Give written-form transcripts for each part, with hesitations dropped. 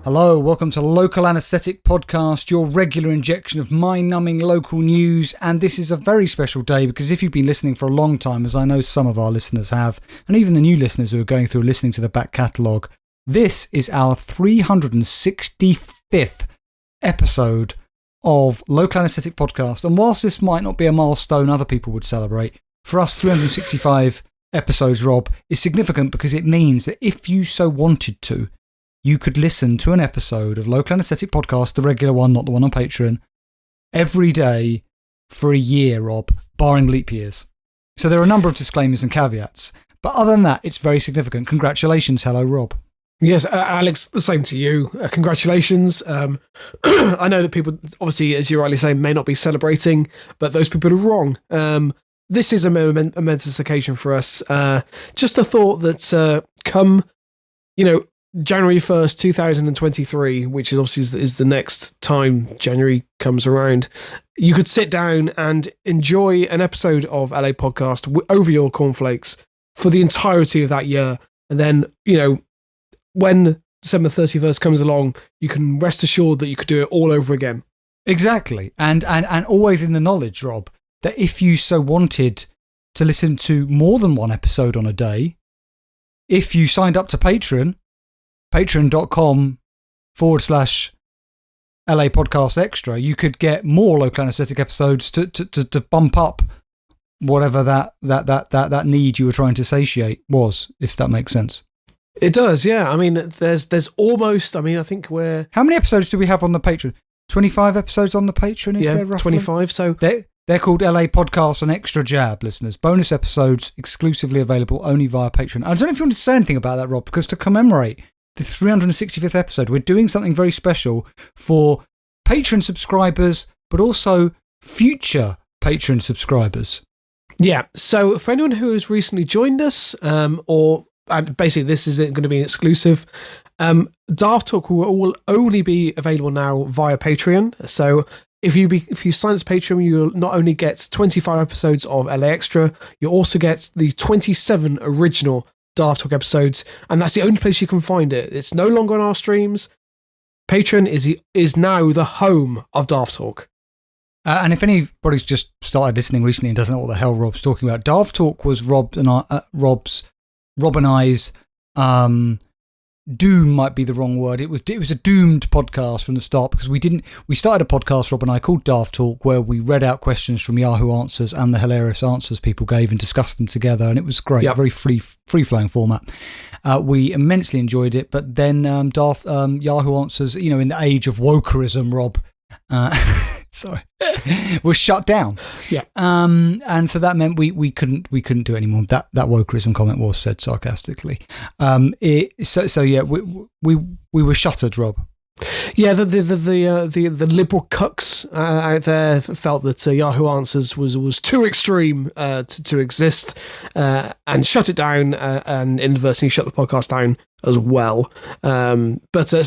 Hello, welcome to Local Anaesthetic Podcast, your regular injection of mind-numbing local news. And this is a very special day because if you've been listening for a long time, as I know some of our listeners have, and even the new listeners who are going through listening to the back catalogue, this is our 365th episode of Local Anaesthetic Podcast. And whilst this might not be a milestone other people would celebrate, for us 365 episodes, Rob, is significant because it means that if you so wanted to, you could listen to an episode of Local Anaesthetic Podcast, the regular one, not the one on Patreon, every day for a year, Rob, barring leap years. So there are a number of disclaimers and caveats. But other than that, it's very significant. Congratulations. Hello, Rob. Yes, Alex, the same to you. Congratulations. I know that people, obviously, as you're rightly saying, may not be celebrating, but those people are wrong. This is a momentous occasion for us. Just a thought that come, January 1st, 2023, which is obviously is the next time January comes around, you could sit down and enjoy an episode of LA Podcast over your cornflakes for the entirety of that year. And then, when December 31st comes along, you can rest assured that you could do it all over again. Exactly. And always in the knowledge, Rob, that if you so wanted to listen to more than one episode on a day, if you signed up to Patreon, patreon.com/LA Podcast Extra, you could get more Local Anaesthetic episodes to bump up whatever that need you were trying to satiate was, if that makes sense. It does, yeah. I mean, there's almost, I think we're... How many episodes do we have on the Patreon? 25 episodes on the Patreon, is there roughly? 25, so... They're called LA Podcasts and Extra Jab, listeners. Bonus episodes exclusively available only via Patreon. I don't know if you want to say anything about that, Rob, because to commemorate the 365th episode, we're doing something very special for Patreon subscribers, but also future Patreon subscribers. Yeah, so for anyone who has recently joined us, and basically this is going to be an exclusive, Daft Talk will only be available now via Patreon. So if you sign up to Patreon, you'll not only get 25 episodes of LA Extra, you'll also get the 27 original Daft Talk episodes, and that's the only place you can find it. It's no longer on our streams. Patreon is now the home of Daft Talk. And if anybody's just started listening recently and doesn't know what the hell Rob's talking about, Daft Talk was Rob and I's doom might be the wrong word. It was a doomed podcast from the start because we started a podcast, Rob and I, called Daft Talk, where we read out questions from Yahoo Answers and the hilarious answers people gave and discussed them together, and it was great. Yep. Very free-flowing format. We immensely enjoyed it, but then Yahoo Answers, in the age of wokerism, Rob, sorry, was shut down. Yeah. And so that meant we couldn't do it anymore. That wokerism comment was said sarcastically. We were shuttered, Rob. Yeah, the liberal cucks out there felt that Yahoo Answers was too extreme to exist, and shut it down, and inadvertently shut the podcast down as well. So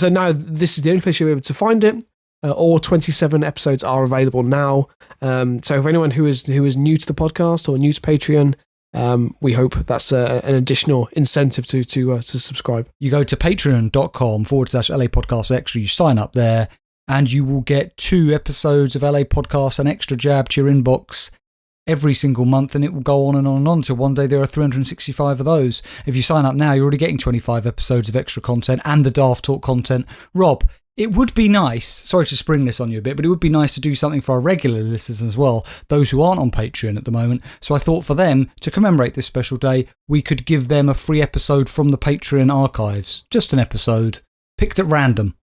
now this is the only place you'll be able to find it. All 27 episodes are available now. So for anyone who is new to the podcast or new to Patreon, we hope that's an additional incentive to subscribe. You go to patreon.com/LA Podcast Extra, you sign up there, and you will get 2 episodes of LA Podcast and Extra Jab to your inbox every single month, and it will go on and on and on until one day there are 365 of those. If you sign up now, you're already getting 25 episodes of extra content and the Daft Talk content. Rob, it would be nice, sorry to spring this on you a bit, but it would be nice to do something for our regular listeners as well, those who aren't on Patreon at the moment. So I thought for them, to commemorate this special day, we could give them a free episode from the Patreon archives. Just an episode, picked at random.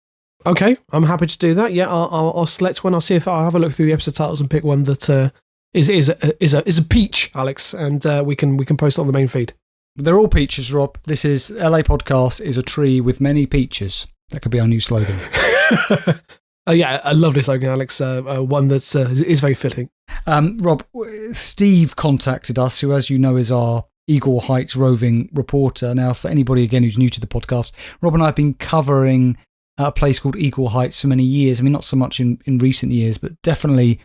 Okay, I'm happy to do that. Yeah, I'll select one. I'll see if I'll have a look through the episode titles and pick one that is a peach, Alex, and we can post it on the main feed. They're all peaches, Rob. This is LA Podcast is a tree with many peaches. That could be our new slogan. Yeah, a lovely slogan, Alex. One that is very fitting. Rob, Steve contacted us, who, as you know, is our Eagle Heights roving reporter. Now, for anybody, again, who's new to the podcast, Rob and I have been covering a place called Eagle Heights for many years. I mean, not so much in recent years, but definitely,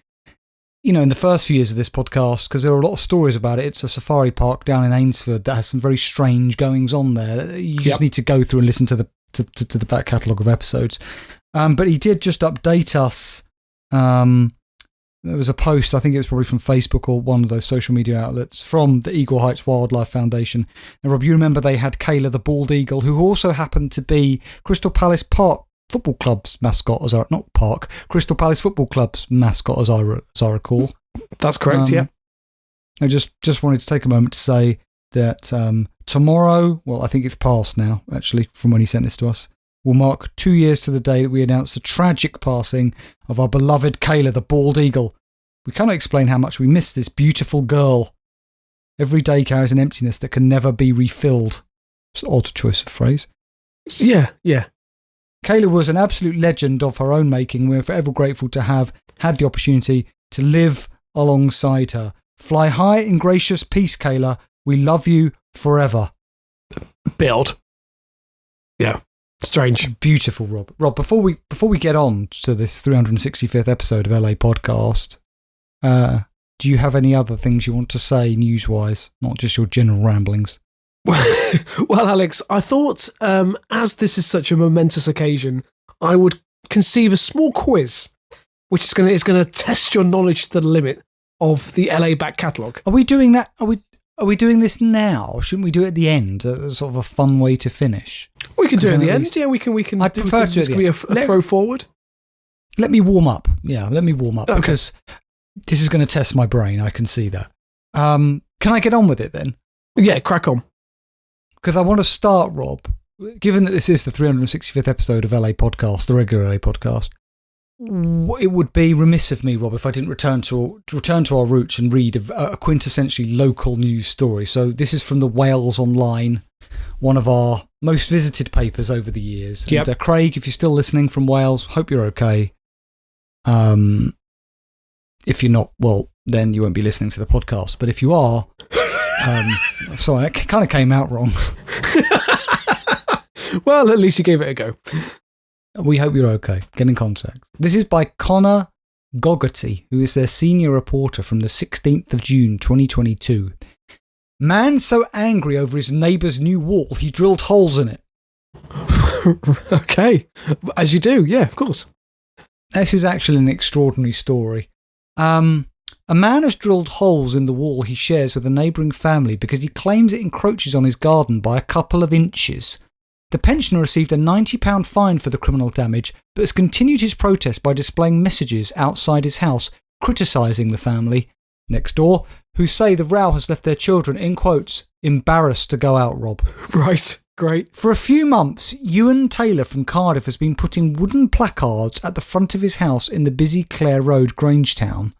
in the first few years of this podcast, because there are a lot of stories about it. It's a safari park down in Ainsford that has some very strange goings on there. You just need to go through and listen to the to the back catalogue of episodes. But he did just update us. There was a post, I think it was probably from Facebook or one of those social media outlets, from the Eagle Heights Wildlife Foundation. Now, Rob, you remember they had Kayla the bald eagle, who also happened to be Crystal Palace Park Football Club's mascot, Crystal Palace Football Club's mascot, as I recall. That's correct, yeah. I just wanted to take a moment to say that tomorrow, well, I think it's past now, actually, from when he sent this to us, will mark 2 years to the day that we announced the tragic passing of our beloved Kayla, the bald eagle. We cannot explain how much we miss this beautiful girl. Every day carries an emptiness that can never be refilled. It's an odd choice of phrase. Yeah. Kayla was an absolute legend of her own making. We're forever grateful to have had the opportunity to live alongside her. Fly high in gracious peace, Kayla. We love you forever. Build. Yeah. Strange. Beautiful, Rob. Rob, before we get on to this 365th episode of LA Podcast, do you have any other things you want to say news-wise, not just your general ramblings? Well, Alex, I thought as this is such a momentous occasion, I would conceive a small quiz, which is going to test your knowledge to the limit of the LA back catalogue. Are we doing that? Are we doing this now? Shouldn't we do it at the end? Sort of a fun way to finish. We can do it at the end. Yeah, we can. I prefer to. This can be a throw forward. Let me warm up. Yeah, let me warm up okay. Because this is going to test my brain. I can see that. Can I get on with it then? Yeah, crack on. Because I want to start, Rob. Given that this is the 365th episode of LA Podcast, the regular LA Podcast, it would be remiss of me, Rob, if I didn't return to our roots and read a quintessentially local news story. So this is from the Wales Online, one of our most visited papers over the years. Yep. And Craig, if you're still listening from Wales, hope you're okay. If you're not, well, then you won't be listening to the podcast. But if you are, sorry, that kind of came out wrong. Well, at least you gave it a go. We hope you're okay. Get in contact. This is by Connor Gogarty, who is their senior reporter from the 16th of June 2022. Man so angry over his neighbour's new wall, he drilled holes in it. Okay. As you do, yeah, of course. This is actually an extraordinary story. A man has drilled holes in the wall he shares with a neighbouring family because he claims it encroaches on his garden by a couple of inches. The pensioner received a £90 fine for the criminal damage, but has continued his protest by displaying messages outside his house criticising the family next door, who say the row has left their children, in quotes, embarrassed to go out, Rob. Right, great. For a few months, Ewan Taylor from Cardiff has been putting wooden placards at the front of his house in the busy Clare Road, Grangetown,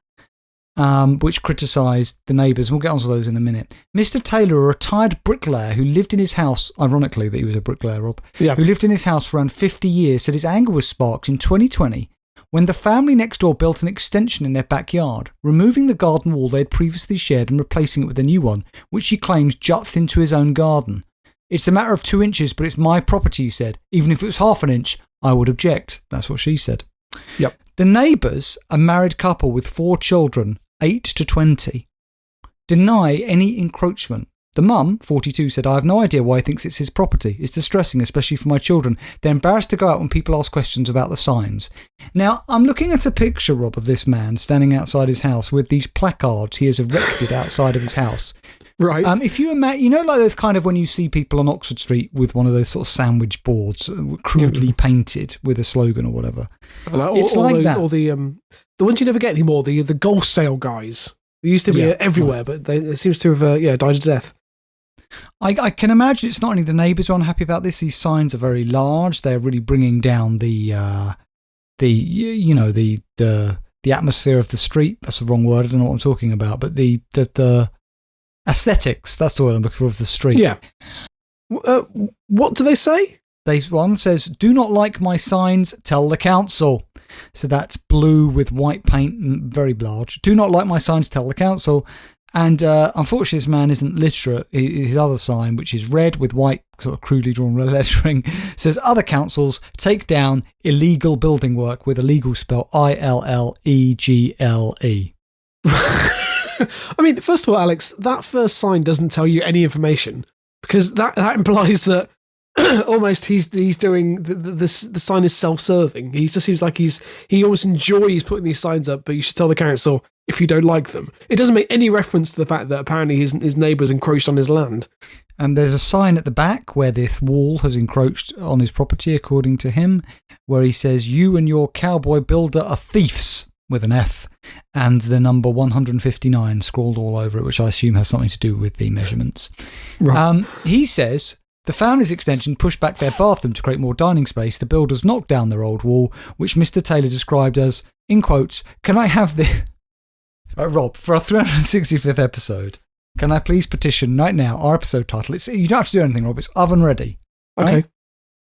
which criticised the neighbours. We'll get onto those in a minute. Mr. Taylor, a retired bricklayer who lived in his house, ironically that he was a bricklayer, Rob, yeah. who lived in his house for around 50 years, said his anger was sparked in 2020 when the family next door built an extension in their backyard, removing the garden wall they had previously shared and replacing it with a new one, which he claims juts into his own garden. It's a matter of 2 inches, but it's my property, he said. Even if it was half an inch, I would object. That's what she said. Yep. The neighbours, a married couple with 4 children, 8 to 20, deny any encroachment. The mum, 42, said, I have no idea why he thinks it's his property. It's distressing, especially for my children. They're embarrassed to go out when people ask questions about the signs. Now, I'm looking at a picture, Rob, of this man standing outside his house with these placards he has erected outside of his house. Right. If you imagine, you know, like those kind of when you see people on Oxford Street with one of those sort of sandwich boards, crudely painted with a slogan or whatever. It's like that. Or the ones you never get anymore, the golf sale guys. They used to be everywhere, right. But it seems to have died a death. I can imagine it's not only the neighbours who are unhappy about this. These signs are very large. They're really bringing down the atmosphere of the street. That's the wrong word. I don't know what I'm talking about, but the aesthetics. That's the word I'm looking for of the street. Yeah. What do they say? One says, "Do not like my signs. Tell the council." So that's blue with white paint, very large. Do not like my signs. Tell the council. And unfortunately, this man isn't literate. His other sign, which is red with white, sort of crudely drawn lettering, says, other councils take down illegal building work with illegal spell ILLEGLE. I mean, first of all, Alex, that first sign doesn't tell you any information because that implies that almost he's doing the sign is self-serving. He just seems like he almost enjoys putting these signs up, but you should tell the council if you don't like them. It doesn't make any reference to the fact that apparently his neighbour's encroached on his land. And there's a sign at the back where this wall has encroached on his property, according to him, where he says, "You and your cowboy builder are thieves," with an F, and the number 159 scrawled all over it, which I assume has something to do with the measurements. Right. He says the family's extension pushed back their bathroom to create more dining space. The builders knocked down their old wall, which Mr. Taylor described as, in quotes, "Can I have the..." Rob, for our 365th episode, can I please petition right now our episode title? You don't have to do anything, Rob. It's oven ready. Right?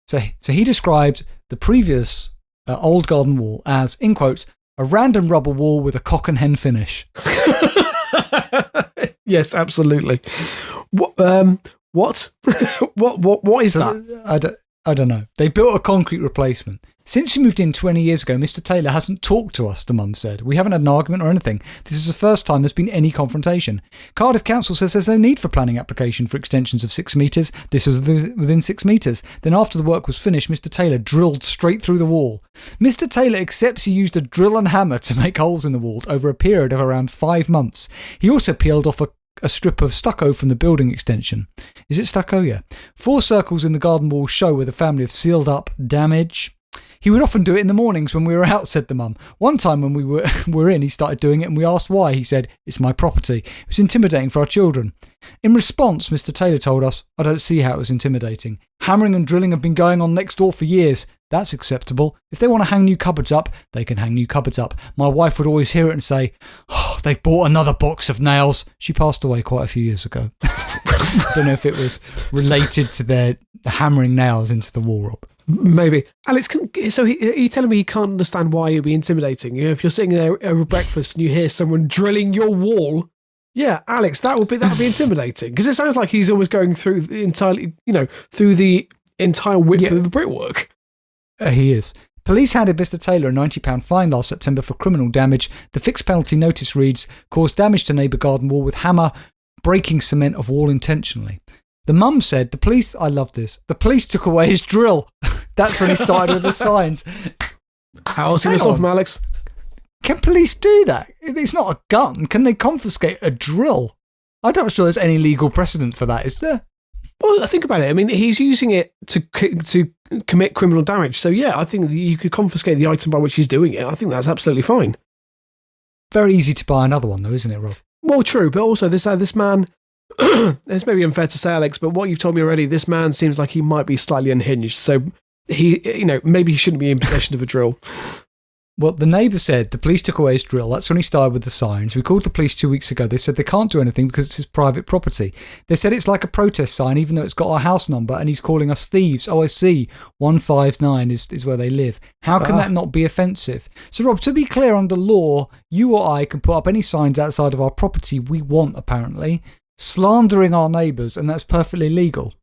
Okay. So he described the previous old garden wall as, in quotes, "a random rubble wall with a cock and hen finish." Yes, absolutely. What? What? what is that? I don't know. They built a concrete replacement. "Since we moved in 20 years ago, Mr. Taylor hasn't talked to us," the mum said. "We haven't had an argument or anything. This is the first time there's been any confrontation. Cardiff Council says there's no need for planning application for extensions of 6 metres. This was within 6 metres. Then after the work was finished, Mr. Taylor drilled straight through the wall. Mr. Taylor accepts he used a drill and hammer to make holes in the wall over a period of around 5 months. He also peeled off a strip of stucco from the building extension." Is it stucco? Yeah. "4 circles in the garden wall show where the family have sealed up damage. He would often do it in the mornings when we were out," said the mum. "One time when we were in, he started doing it and we asked why. He said, 'It's my property.' It was intimidating for our children." In response, Mr. Taylor told us, "I don't see how it was intimidating. Hammering and drilling have been going on next door for years. That's acceptable. If they want to hang new cupboards up, they can hang new cupboards up. My wife would always hear it and say, 'Oh, they've bought another box of nails.'" She passed away quite a few years ago. I don't know if it was related to their hammering nails into the wall, Rob. Maybe. Alex, are you telling me you can't understand why it'd be intimidating? You know, if you're sitting there over breakfast and you hear someone drilling your wall, yeah, Alex, that'd be intimidating. Because it sounds like he's almost going through the entire width of the brickwork. He is. Police handed Mr. Taylor a £90 fine last September for criminal damage. The fixed penalty notice reads, "Caused damage to neighbour garden wall with hammer, breaking cement of wall intentionally." The mum said, I love this, the police took away his drill. That's when he started with the signs. How else are you stop him, Alex? Can police do that? It's not a gun. Can they confiscate a drill? I'm not sure there's any legal precedent for that, is there? Well, think about it. I mean, he's using it to commit criminal damage. So, yeah, I think you could confiscate the item by which he's doing it. I think that's absolutely fine. Very easy to buy another one, though, isn't it, Rob? Well, true. But also, this man, it's maybe unfair to say, Alex, but what you've told me already, this man seems like he might be slightly unhinged. So, maybe he shouldn't be in possession of a drill. Well, the neighbour said the police took away his drill. That's when he started with the signs. We called the police 2 weeks ago. They said they can't do anything because it's his private property. They said it's like a protest sign, even though it's got our house number, and he's calling us thieves. Oh, I see. 159 is where they live. How can that not be offensive? So, Rob, to be clear, under law, you or I can put up any signs outside of our property we want, apparently, slandering our neighbours, and that's perfectly legal.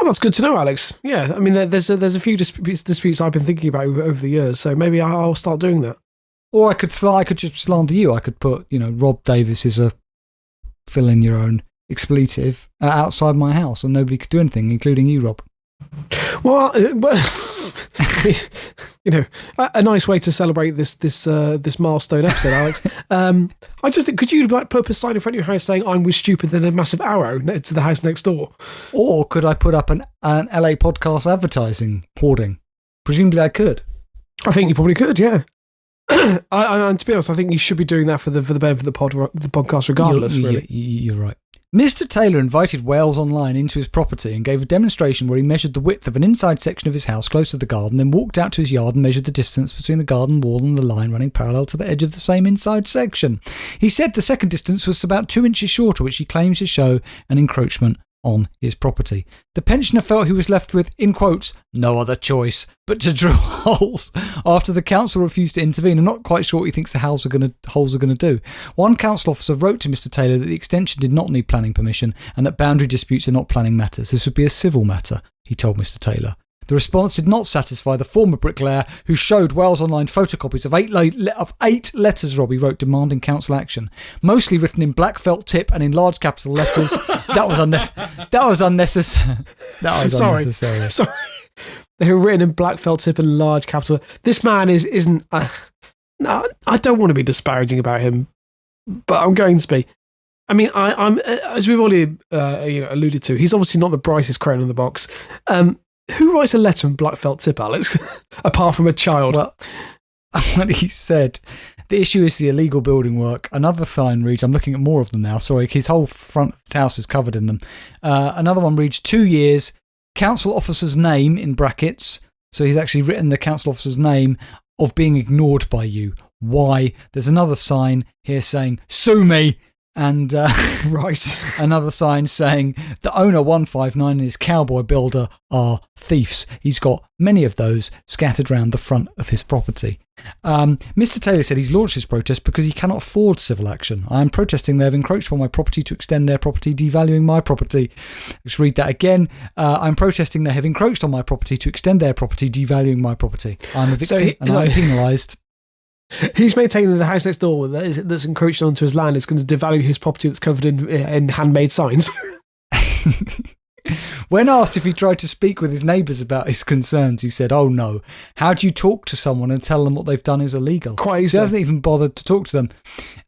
Oh, that's good to know, Alex. Yeah, I mean, there's a few disputes I've been thinking about over the years, so maybe I'll start doing that. Or I could just slander you. I could put, Rob Davies is a fill in your own expletive outside my house, and nobody could do anything, including you, Rob. Well, a nice way to celebrate this milestone episode, Alex. I just think, could you put up a sign in front of your house saying "I'm stupid" than a massive arrow to the house next door? Or could I put up an LA podcast advertising hoarding? Presumably, I could. I think you probably could, yeah. And to be honest, I think you should be doing that for the benefit of the podcast, regardless. Really, you're right. Mr. Taylor invited Wales Online into his property and gave a demonstration where he measured the width of an inside section of his house close to the garden, then walked out to his yard and measured the distance between the garden wall and the line running parallel to the edge of the same inside section. He said the second distance was about 2 inches shorter, which he claims to show an encroachment on his property. The pensioner felt he was left with, in quotes, no other choice but to drill holes after the council refused to intervene. I'm not quite sure what he thinks the holes are going to do. One council officer wrote to Mr. Taylor that the extension did not need planning permission and that boundary disputes are not planning matters. This would be a civil matter, he told Mr. Taylor. The response did not satisfy the former bricklayer, who showed Wales Online photocopies of eight letters Robbie wrote demanding council action, mostly written in black felt tip and in large capital letters. That was unnecessary. Unnecessary. Sorry. They were written in black felt tip and large capital. This man isn't. No, I don't want to be disparaging about him, but I'm going to be. I mean, I'm as we've already alluded to. He's obviously not the brightest crayon in the box. Who writes a letter in black felt tip, Alex? Apart from a child. Well, what he said. The issue is the illegal building work. Another sign reads, I'm looking at more of them now, sorry, his whole front of his house is covered in them. Another one reads, 2 years, council officer's name in brackets. So he's actually written the council officer's name of being ignored by you. Why? There's another sign here saying, sue me. And right, another sign saying the owner 159 and his cowboy builder are thieves. He's got many of those scattered around the front of his property. Mr. Taylor said he's launched his protest because he cannot afford civil action. I am protesting they have encroached on my property to extend their property, devaluing my property. Let's read that again. I'm protesting they have encroached on my property to extend their property, devaluing my property. I'm a victim and I'm penalised. He's maintaining that the house next door that's encroached onto his land is going to devalue his property that's covered in handmade signs. When asked if he tried to speak with his neighbours about his concerns, he said, oh no, how do you talk to someone and tell them what they've done is illegal? Quite easily. He hasn't even bothered to talk to them.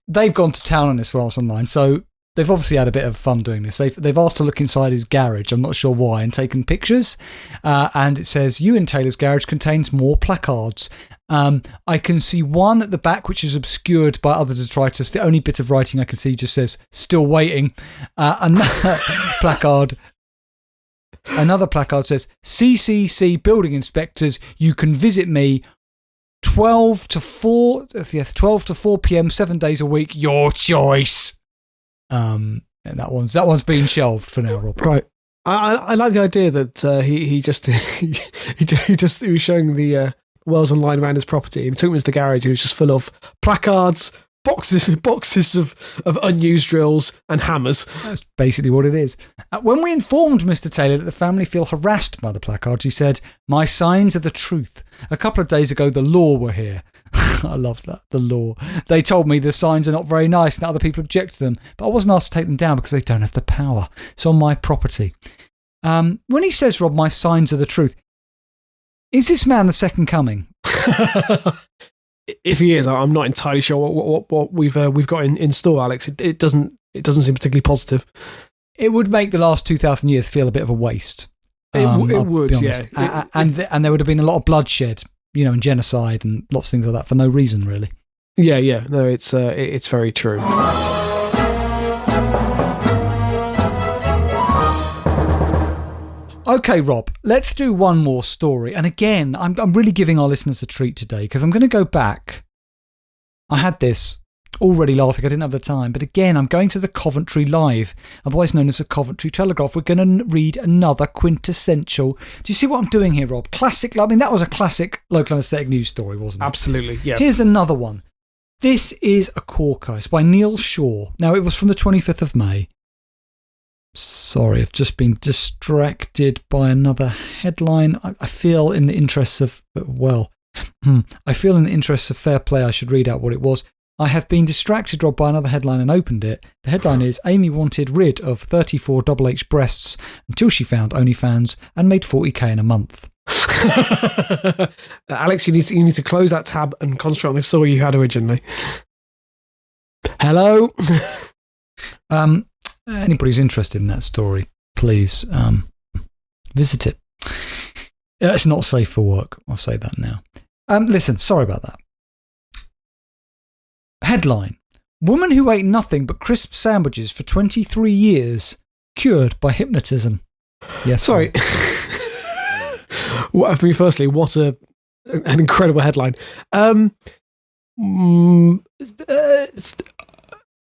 They've gone to town on this Wales Online, so they've obviously had a bit of fun doing this. They've asked to look inside his garage, I'm not sure why, and taken pictures. And it says, Ewan Taylor's garage contains more placards. I can see one at the back, which is obscured by other detritus. The only bit of writing I can see just says, still waiting. Another placard says, CCC building inspectors, you can visit me 12 to 4 p.m, 7 days a week, your choice. And that one's been shelved for now, Rob. Right. I like the idea that he was showing the Wales Online around his property, and he took him into the garage. It was just full of placards, boxes of unused drills and hammers. That's basically what it is. When we informed Mr. Taylor that the family feel harassed by the placards, he said, my signs are the truth. A couple of days ago, the law were here. I love that, the law. They told me the signs are not very nice and other people object to them, but I wasn't asked to take them down because they don't have the power. It's on my property. When he says, Rob, my signs are the truth, is this man the second coming? If he is, I'm not entirely sure what we've got in store, Alex. It doesn't seem particularly positive. It would make the last 2,000 years feel a bit of a waste. It would, yeah. And there would have been a lot of bloodshed, and genocide and lots of things like that for no reason, really. Yeah. No, it's very true. Okay, Rob, let's do one more story. And again, I'm really giving our listeners a treat today because I'm going to go back. I had this already last week. I didn't have the time. But again, I'm going to the Coventry Live, otherwise known as the Coventry Telegraph. We're going to read another quintessential. Do you see what I'm doing here, Rob? Classic. I mean, that was a classic local anaesthetic news story, wasn't it? Absolutely, yeah. Here's another one. This is a corker. It's by Neil Shaw. Now, it was from the 25th of May. Sorry, I've just been distracted by another headline. I feel in the interests of, fair play, I should read out what it was. I have been distracted, Rob, by another headline and opened it. The headline is, Amy wanted rid of 34 Double H breasts until she found OnlyFans and made 40k in a month. Alex, you need to close that tab and concentrate on the story you had originally. Hello? Anybody who's interested in that story, please visit it. It's not safe for work. I'll say that now. Listen, sorry about that. Headline: Woman who ate nothing but crisp sandwiches for 23 years cured by hypnotism. Yes. Sorry. Firstly, what an incredible headline.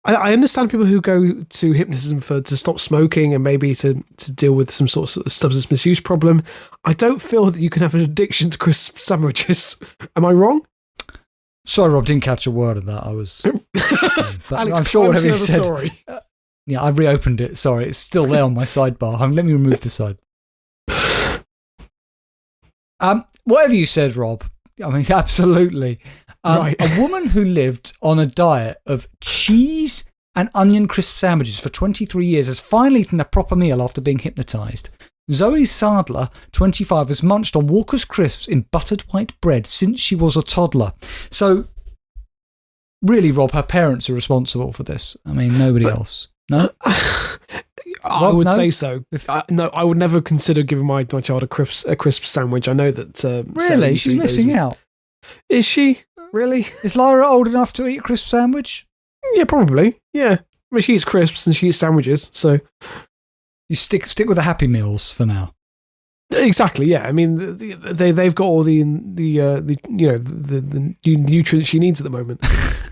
I understand people who go to hypnotism to stop smoking and maybe to deal with some sort of substance misuse problem. I don't feel that you can have an addiction to crisp sandwiches. Am I wrong? Sorry, Rob, didn't catch a word of that. I was... but Alex, I'm sure whatever you said... Story. Yeah, I've reopened it. Sorry, it's still there on my sidebar. Let me remove the side. Whatever you said, Rob. I mean, absolutely. Right. A woman who lived on a diet of cheese and onion crisp sandwiches for 23 years has finally eaten a proper meal after being hypnotised. Zoe Sadler, 25, has munched on Walker's crisps in buttered white bread since she was a toddler. So, really, Rob, her parents are responsible for this. I mean, nobody else. No? I would say so. No, I would never consider giving my child a crisp sandwich. I know that... really? She's missing out. Is she? Really? Is Lyra old enough to eat a crisp sandwich? Yeah, probably. Yeah. I mean, she eats crisps and she eats sandwiches, so... You stick with the Happy Meals for now. Exactly, yeah. I mean, they've got all the nutrients she needs at the moment.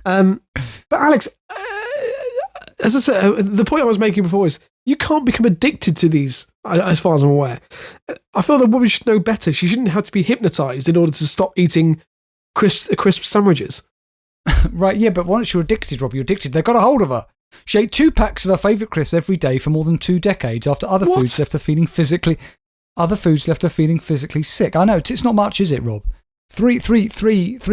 But Alex, as I said, the point I was making before is you can't become addicted to these, as far as I'm aware. I feel that women should know better. She shouldn't have to be hypnotised in order to stop eating crisp sandwiches. Right, yeah, but once you're addicted, Rob, you're addicted. They've got a hold of her. She ate 2 packs of her favourite crisps every day for more than 2 decades after other foods left her feeling physically sick. I know, it's not much, is it, Rob? 3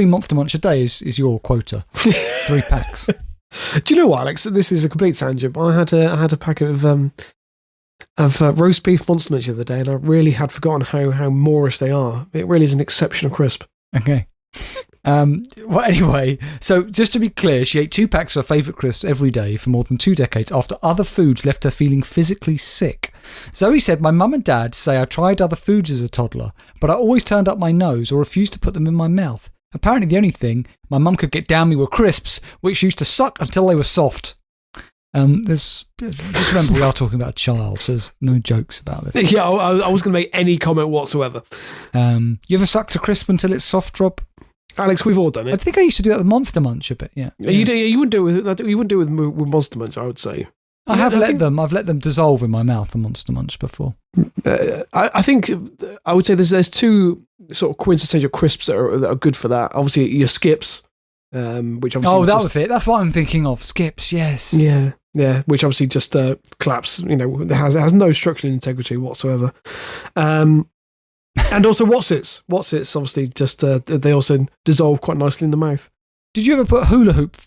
Monster Munch a day is your quota. 3 packs. Do you know what, Alex? This is a complete tangent. I had a packet of roast beef Monster Munch the other day, and I really had forgotten how moorish they are. It really is an exceptional crisp. Okay. Well, anyway, so just to be clear, she ate 2 packs of her favourite crisps every day for more than 2 decades after other foods left her feeling physically sick. Zoe said, "My mum and dad say I tried other foods as a toddler, but I always turned up my nose or refused to put them in my mouth. Apparently the only thing my mum could get down me were crisps, which used to suck until they were soft." Just remember, we are talking about a child, so there's no jokes about this. Yeah, I was going to make any comment whatsoever. You ever sucked a crisp until it's soft, Rob? Alex, we've all done it. I think I used to do that with Monster Munch a bit. Yeah. You wouldn't do it with Monster Munch, I would say. I've let them dissolve in my mouth, the Monster Munch, before. I think I would say there's 2 sort of quintessential crisps that are good for that. Obviously, your Skips, which obviously was it. That's what I'm thinking of. Skips, yes. Yeah, which obviously just collapse. You know, it has no structural integrity whatsoever. And also Wotsits. Wotsits obviously just they also dissolve quite nicely in the mouth. Did you ever put hula hoop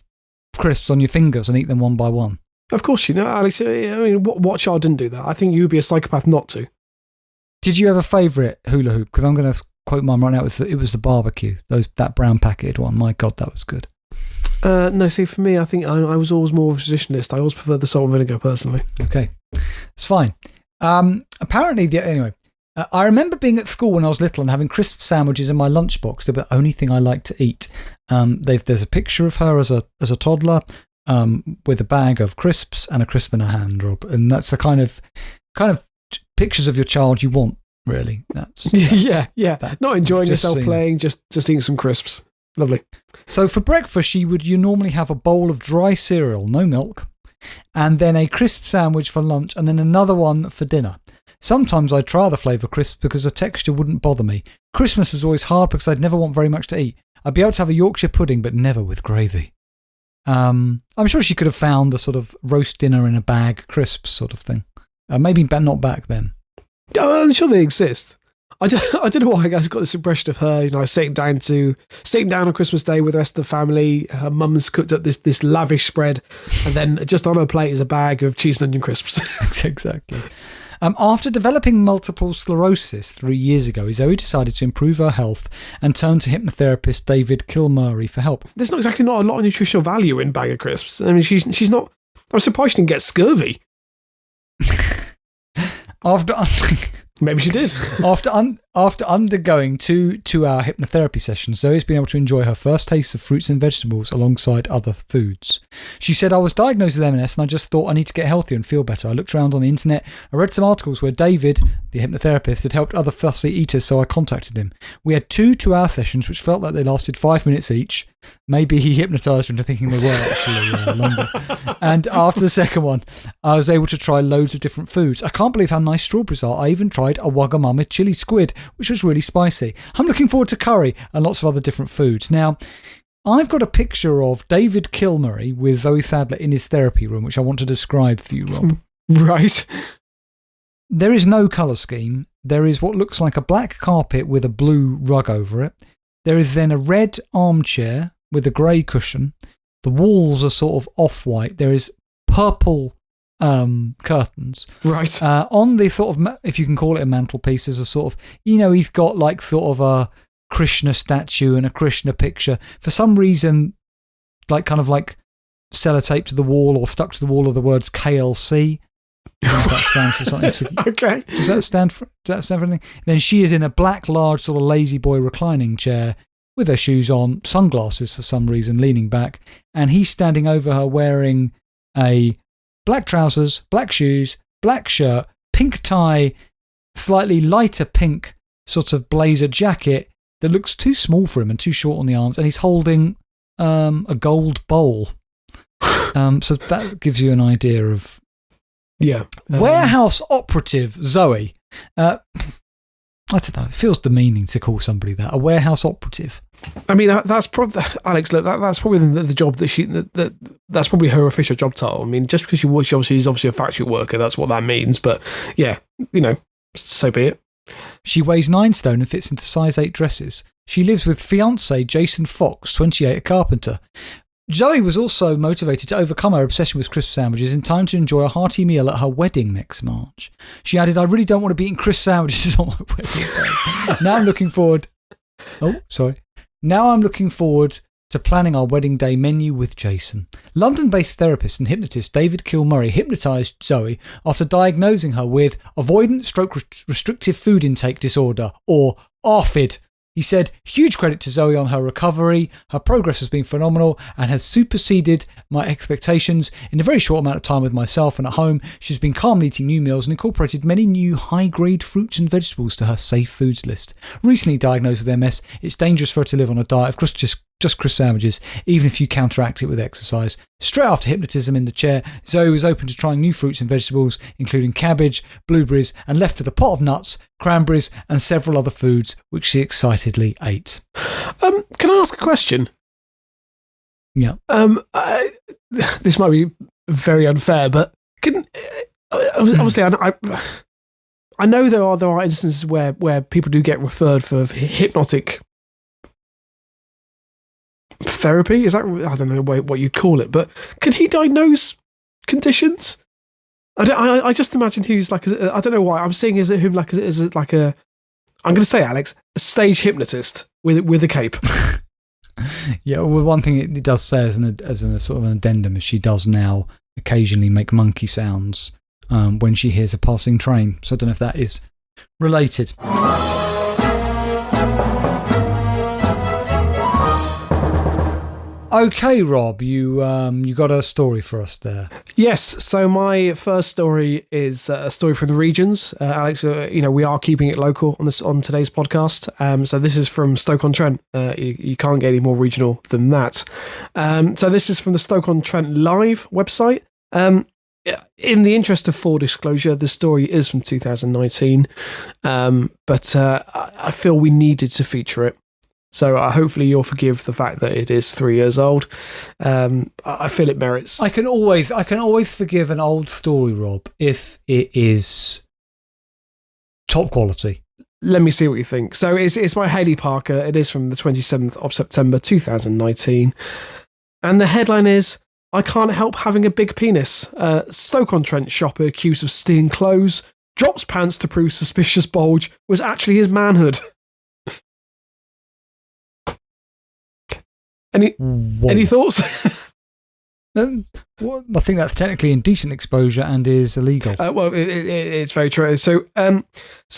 crisps on your fingers and eat them one by one? Of course, you know, Alex. I mean, what child didn't do that? I think you would be a psychopath not to. Did you have a favourite hula hoop? Because I'm going to quote mine right now. It was the barbecue. That brown packeted one. My God, that was good. No, see, for me, I think I was always more of a traditionalist. I always preferred the salt and vinegar, personally. Okay, it's fine. Apparently, anyway. I remember being at school when I was little and having crisp sandwiches in my lunchbox. They were the only thing I liked to eat. There's a picture of her as a toddler with a bag of crisps and a crisp in her hand, Rob. And that's the kind of pictures of your child you want, really. That's yeah. Not enjoying yourself playing, just eating some crisps. Lovely. So for breakfast, you normally have a bowl of dry cereal, no milk, and then a crisp sandwich for lunch, and then another one for dinner. Sometimes I'd try the flavour crisps because the texture wouldn't bother me. Christmas was always hard because I'd never want very much to eat. I'd be able to have a Yorkshire pudding, but never with gravy. I'm sure she could have found a sort of roast dinner in a bag crisps sort of thing. Maybe not back then. I'm sure they exist. I don't know why I guys got this impression of her, you know, sitting down on Christmas Day with the rest of the family. Her mum's cooked up this lavish spread, and then just on her plate is a bag of cheese and onion crisps. Exactly. After developing multiple sclerosis 3 years ago, Zoe decided to improve her health and turned to hypnotherapist David Kilmurray for help. There's not a lot of nutritional value in bag of crisps. I mean, she's not. I'm surprised she didn't get scurvy. Maybe she did. After undergoing 2-hour hypnotherapy sessions, Zoe's been able to enjoy her first taste of fruits and vegetables alongside other foods. She said, "I was diagnosed with MS and I just thought I need to get healthier and feel better. I looked around on the internet. I read some articles where David, the hypnotherapist, had helped other fussy eaters, so I contacted him. We had 2-hour sessions which felt like they lasted 5 minutes each. Maybe he hypnotised her into thinking they were actually longer. And after the second one, I was able to try loads of different foods. I can't believe how nice strawberries are. I even tried a Wagamama chili squid, which was really spicy. I'm looking forward to curry and lots of other different foods." Now, I've got a picture of David Kilmurray with Zoe Sadler in his therapy room, which I want to describe for you, Rob. Right. There is no colour scheme. There is what looks like a black carpet with a blue rug over it. There is then a red armchair with a grey cushion. The walls are sort of off-white. There is purple curtains. Right. On the sort of, if you can call it a mantelpiece, there's a sort of, he's got like sort of a Krishna statue and a Krishna picture. For some reason, like kind of like sellotape to the wall or stuck to the wall of the words KLC. That stands for something. Okay. Does that stand for anything? Then she is in a black, large, sort of lazy boy reclining chair with her shoes on, sunglasses for some reason, leaning back, and he's standing over her wearing a black trousers, black shoes, black shirt, pink tie, slightly lighter pink sort of blazer jacket that looks too small for him and too short on the arms, and he's holding a gold bowl. So that gives you an idea of warehouse operative Zoe. I don't know. It feels demeaning to call somebody that, a warehouse operative. I mean, that's probably, Alex, look, that's probably the job that's probably her official job title. I mean, just because she's obviously a factory worker, that's what that means. But yeah, so be it. She weighs 9 stone and fits into size 8 dresses. She lives with fiancé Jason Fox, 28, a carpenter. Zoe was also motivated to overcome her obsession with crisp sandwiches in time to enjoy a hearty meal at her wedding next March. She added, "I really don't want to be eating crisp sandwiches on my wedding day. Now I'm looking forward to planning our wedding day menu with Jason." London-based therapist and hypnotist David Kilmurray hypnotised Zoe after diagnosing her with avoidant/restrictive food intake disorder, or ARFID. He said, "Huge credit to Zoe on her recovery. Her progress has been phenomenal and has superseded my expectations. In a very short amount of time with myself and at home, she's been calmly eating new meals and incorporated many new high-grade fruits and vegetables to her safe foods list. Recently diagnosed with MS, it's dangerous for her to live on a diet of just crisp sandwiches, even if you counteract it with exercise." Straight after hypnotism in the chair, Zoe was open to trying new fruits and vegetables, including cabbage, blueberries, and left with a pot of nuts, cranberries, and several other foods, which she excitedly ate. Can I ask a question? Yeah. This might be very unfair, but obviously I know there are instances where people do get referred for hypnotic therapy. Is that, I don't know what you call it, but can he diagnose conditions? I just imagine he's like, I don't know why I'm seeing him like as like a, I'm going to say, Alex, a stage hypnotist with a cape. Yeah, well, one thing it does say as a sort of an addendum is she does now occasionally make monkey sounds when she hears a passing train. So I don't know if that is related. Okay, Rob, you got a story for us there. Yes, so my first story is a story from the regions. Alex, we are keeping it local on today's podcast. So this is from Stoke-on-Trent. You can't get any more regional than that. So this is from the Stoke-on-Trent Live website. In the interest of full disclosure, the story is from 2019, but I feel we needed to feature it. So hopefully you'll forgive the fact that it is 3 years old. I feel it merits. I can always forgive an old story, Rob, if it is top quality. Let me see what you think. So it's by Hayley Parker. It is from the 27th of September 2019. And the headline is, "I can't help having a big penis. Stoke-on-Trent shopper accused of stealing clothes, drops pants to prove suspicious bulge was actually his manhood." Any thoughts? I think that's technically indecent exposure and is illegal. Well, it's very true. So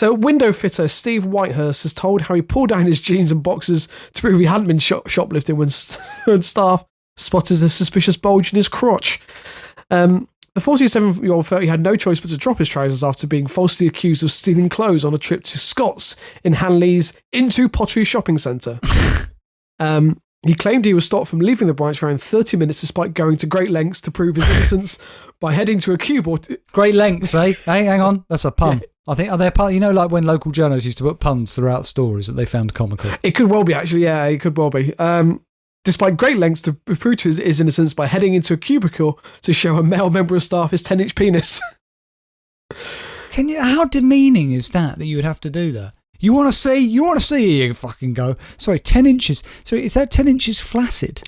window fitter Steve Whitehurst has told how he pulled down his jeans and boxers to prove he hadn't been shoplifting when staff spotted a suspicious bulge in his crotch. The 47-year-old felt he had no choice but to drop his trousers after being falsely accused of stealing clothes on a trip to Scott's in Hanley's Into Pottery shopping centre. He claimed he was stopped from leaving the branch for around 30 minutes despite going to great lengths to prove his innocence by heading to a cube or... Great lengths, eh? Hey, hang on. That's a pun. Yeah. I think, are there puns? Like when local journalists used to put puns throughout stories that they found comical. It could well be, actually. Yeah, it could well be. Despite great lengths to prove to his innocence by heading into a cubicle to show a male member of staff his 10-inch penis. Can you? How demeaning is that you would have to do that? You want to see? Here you fucking go. Sorry, 10 inches. Sorry, is that 10 inches flaccid?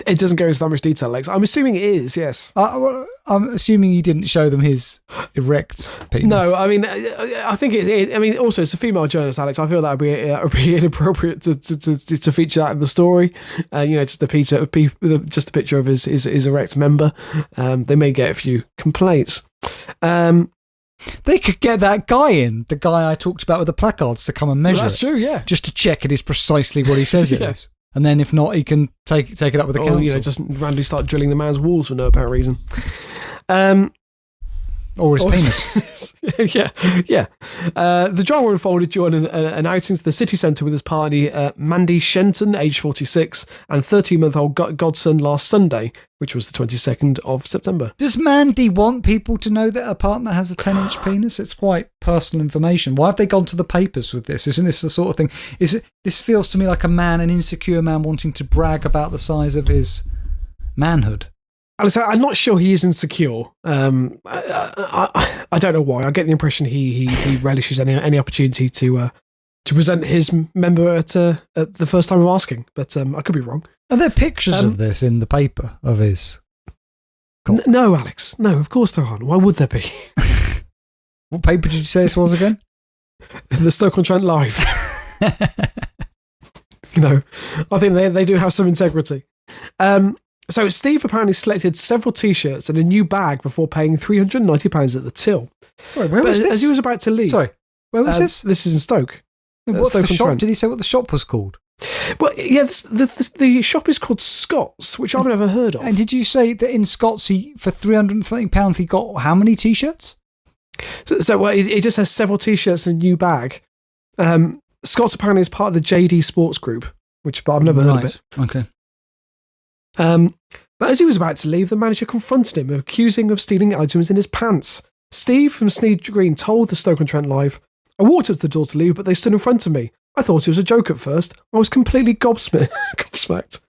It doesn't go into that much detail, Lex. I'm assuming it is, yes. Well, I'm assuming he didn't show them his erect penis. No, I mean, I think I mean, also, it's a female journalist, Alex. I feel that would be inappropriate to feature that in the story. Just a picture of his erect member. They may get a few complaints. They could get that guy in, the guy I talked about with the placards, to come and measure That's true, yeah. Just to check it is precisely what he says it is. And then if not, he can take it up with the council. Just randomly start drilling the man's walls for no apparent reason. Or his penis. yeah. The drama unfolded during an outing to the city centre with his partner, Mandy Shenton, aged 46, and 13-month-old godson last Sunday, which was the 22nd of September. Does Mandy want people to know that her partner has a 10-inch penis? It's quite personal information. Why have they gone to the papers with this? Isn't this the sort of thing? This feels to me like an insecure man wanting to brag about the size of his manhood. Alice, I'm not sure he is insecure. I don't know why. I get the impression he relishes any opportunity to present his member at the first time of asking, but I could be wrong. Are there pictures of this in the paper of his? No, Alex. No, of course there aren't. Why would there be? What paper did you say this was again? The Stoke-on-Trent Live. I think they do have some integrity. So Steve apparently selected several T-shirts and a new bag before paying £390 at the till. Sorry, where was this? As he was about to leave. Sorry, where was this? This is in Stoke. What's the shop? Did he say what the shop was called? Well, yeah, the shop is called Scott's, which I've never heard of. And did you say that in Scott's, for £330 he got how many T-shirts? So it just has several T-shirts and a new bag. Scott's apparently is part of the JD Sports Group, but I've never heard of it. Okay. But as he was about to leave, the manager confronted him, accusing him of stealing items in his pants. Steve from Sneed Green told the Stoke-on-Trent Live, "I walked up to the door to leave, but they stood in front of me. I thought it was a joke at first. I was completely gobsmacked."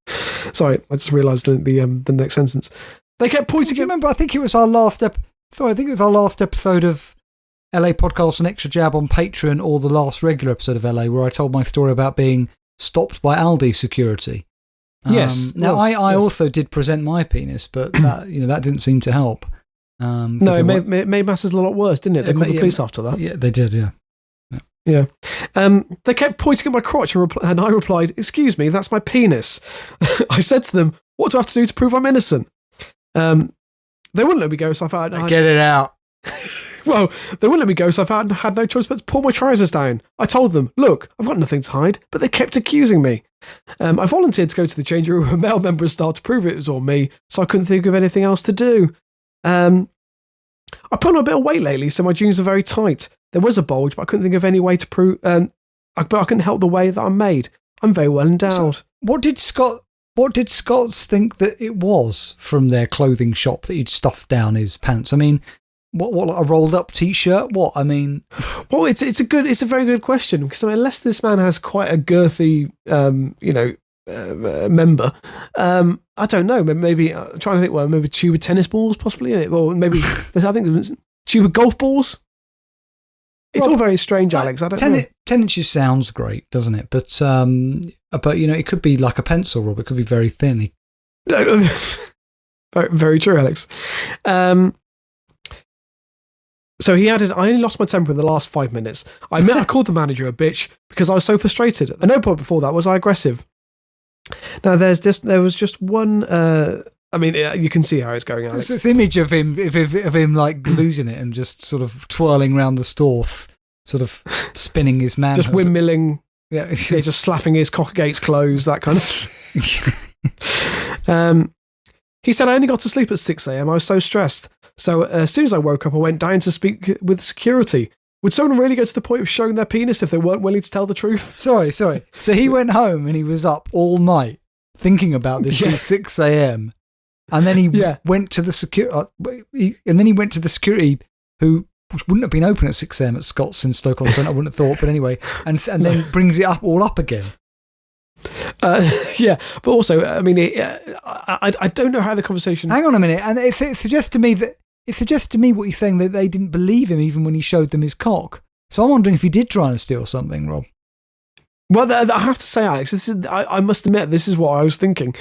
Sorry, I just realised the next sentence. They kept pointing. Do you remember? I think it was our last episode of LA Podcast, an extra jab on Patreon, or the last regular episode of LA, where I told my story about being stopped by Aldi security. Yes. Now I also did present my penis, but that that didn't seem to help. No, it made matters a lot worse, didn't it? They called the police after that. Yeah, they did. Yeah. They kept pointing at my crotch, and I replied, "Excuse me, that's my penis." I said to them, "What do I have to do to prove I'm innocent?" They wouldn't let me go, so I thought get it out. Well, they wouldn't let me go, so I had no choice but to pull my trousers down. I told them, "Look, I've got nothing to hide," but they kept accusing me. I volunteered to go to the changing room with a male member of staff to prove it was all me, so I couldn't think of anything else to do. I put on a bit of weight lately, so my jeans are very tight. There was a bulge, but I couldn't think of any way to prove. But I couldn't help the way that I'm made. I'm very well endowed. So what did Scots think that it was from their clothing shop that he'd stuffed down his pants? I mean, what like a rolled up T-shirt? What I mean? Well, it's a very good question, because unless this man has quite a girthy, member, I don't know. Maybe I'm trying to think. Well, maybe tube of tennis balls, possibly, or maybe I think it was tube of golf balls. It's all very strange, Alex. I don't know. 10 inches sounds great, doesn't it? But it could be like a pencil, Rob. It could be very thin. Very, very true, Alex. So he added, "I only lost my temper in the last 5 minutes. I called the manager a bitch because I was so frustrated. At no point before that was I aggressive." Now there was just one. You can see how it's going, Alex. It's this image of him like losing it and just sort of twirling around the store, sort of spinning his man, just windmilling. Yeah, just slapping his cock gates closed, that kind of. He said, "I only got to sleep at 6 a.m. I was so stressed. So as soon as I woke up, I went down to speak with security. Would someone really go to the point of showing their penis if they weren't willing to tell the truth?" Sorry. So he went home and he was up all night thinking about this till 6 a.m. And then he went to the security, who wouldn't have been open at 6 a.m. at Scott's in Stoke-on-Trent, I wouldn't have thought, but anyway, and then brings it all up again. But also, I mean, I don't know how the conversation. Hang on a minute, and it suggests to me that it suggests to me what he's saying, that they didn't believe him even when he showed them his cock. So I'm wondering if he did try and steal something, Rob. Well, I have to say, Alex, I must admit, this is what I was thinking.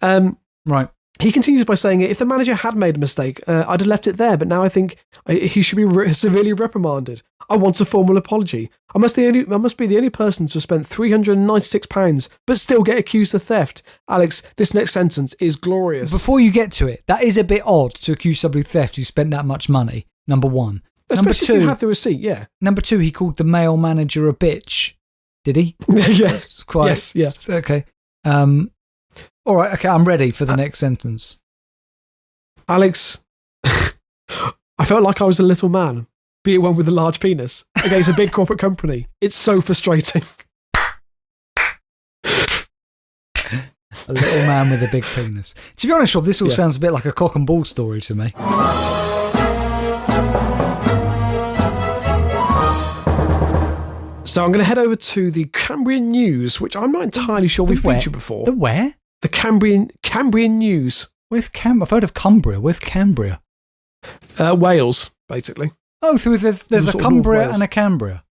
Right. He continues by saying, if the manager had made a mistake, I'd have left it there, but now I think he should be severely reprimanded. I want a formal apology. I must be the only person to have spent £396, but still get accused of theft. Alex, this next sentence is glorious. Before you get to it, that is a bit odd to accuse somebody of theft who spent that much money, number one. Especially if you have the receipt, yeah. Number two, he called the male manager a bitch. Did he? Yes. Quite. Yes, yeah. Okay. All right, okay, I'm ready for the next sentence. Alex, I felt like I was a little man, be it one with a large penis, against a big corporate company. It's so frustrating. A little man with a big penis. To be honest, Rob, this all sounds a bit like a cock and ball story to me. So I'm going to head over to the Cambrian News, which I'm not entirely sure we've featured before. The where? The Cambrian News. I've heard of Cumbria. With Cambria? Wales, basically. Oh, so there's a Cumbria and a Cambria.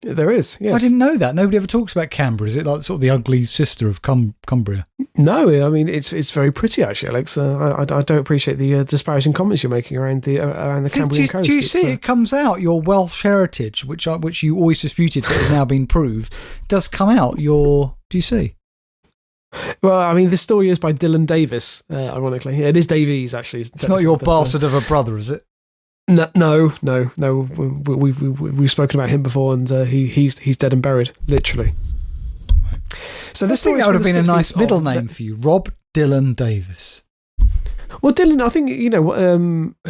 Yeah, there is, yes. I didn't know that. Nobody ever talks about Cambria. Is it like sort of the ugly sister of Cumbria? No, I mean, it's very pretty, actually, Alex. I don't appreciate the disparaging comments you're making around the Cambrian coast. Do you see it comes out, your Welsh heritage, which you always disputed but has now been proved, does come out. Do you see? Well, I mean, this story is by Dylan Davies, ironically. Yeah, it is Davies, actually. It's not your bastard of a brother, is it? No. We've spoken about him before, and he's dead and buried, literally. So I think that would have been a nice middle name for you, Rob Dylan Davies. Well, Dylan, I think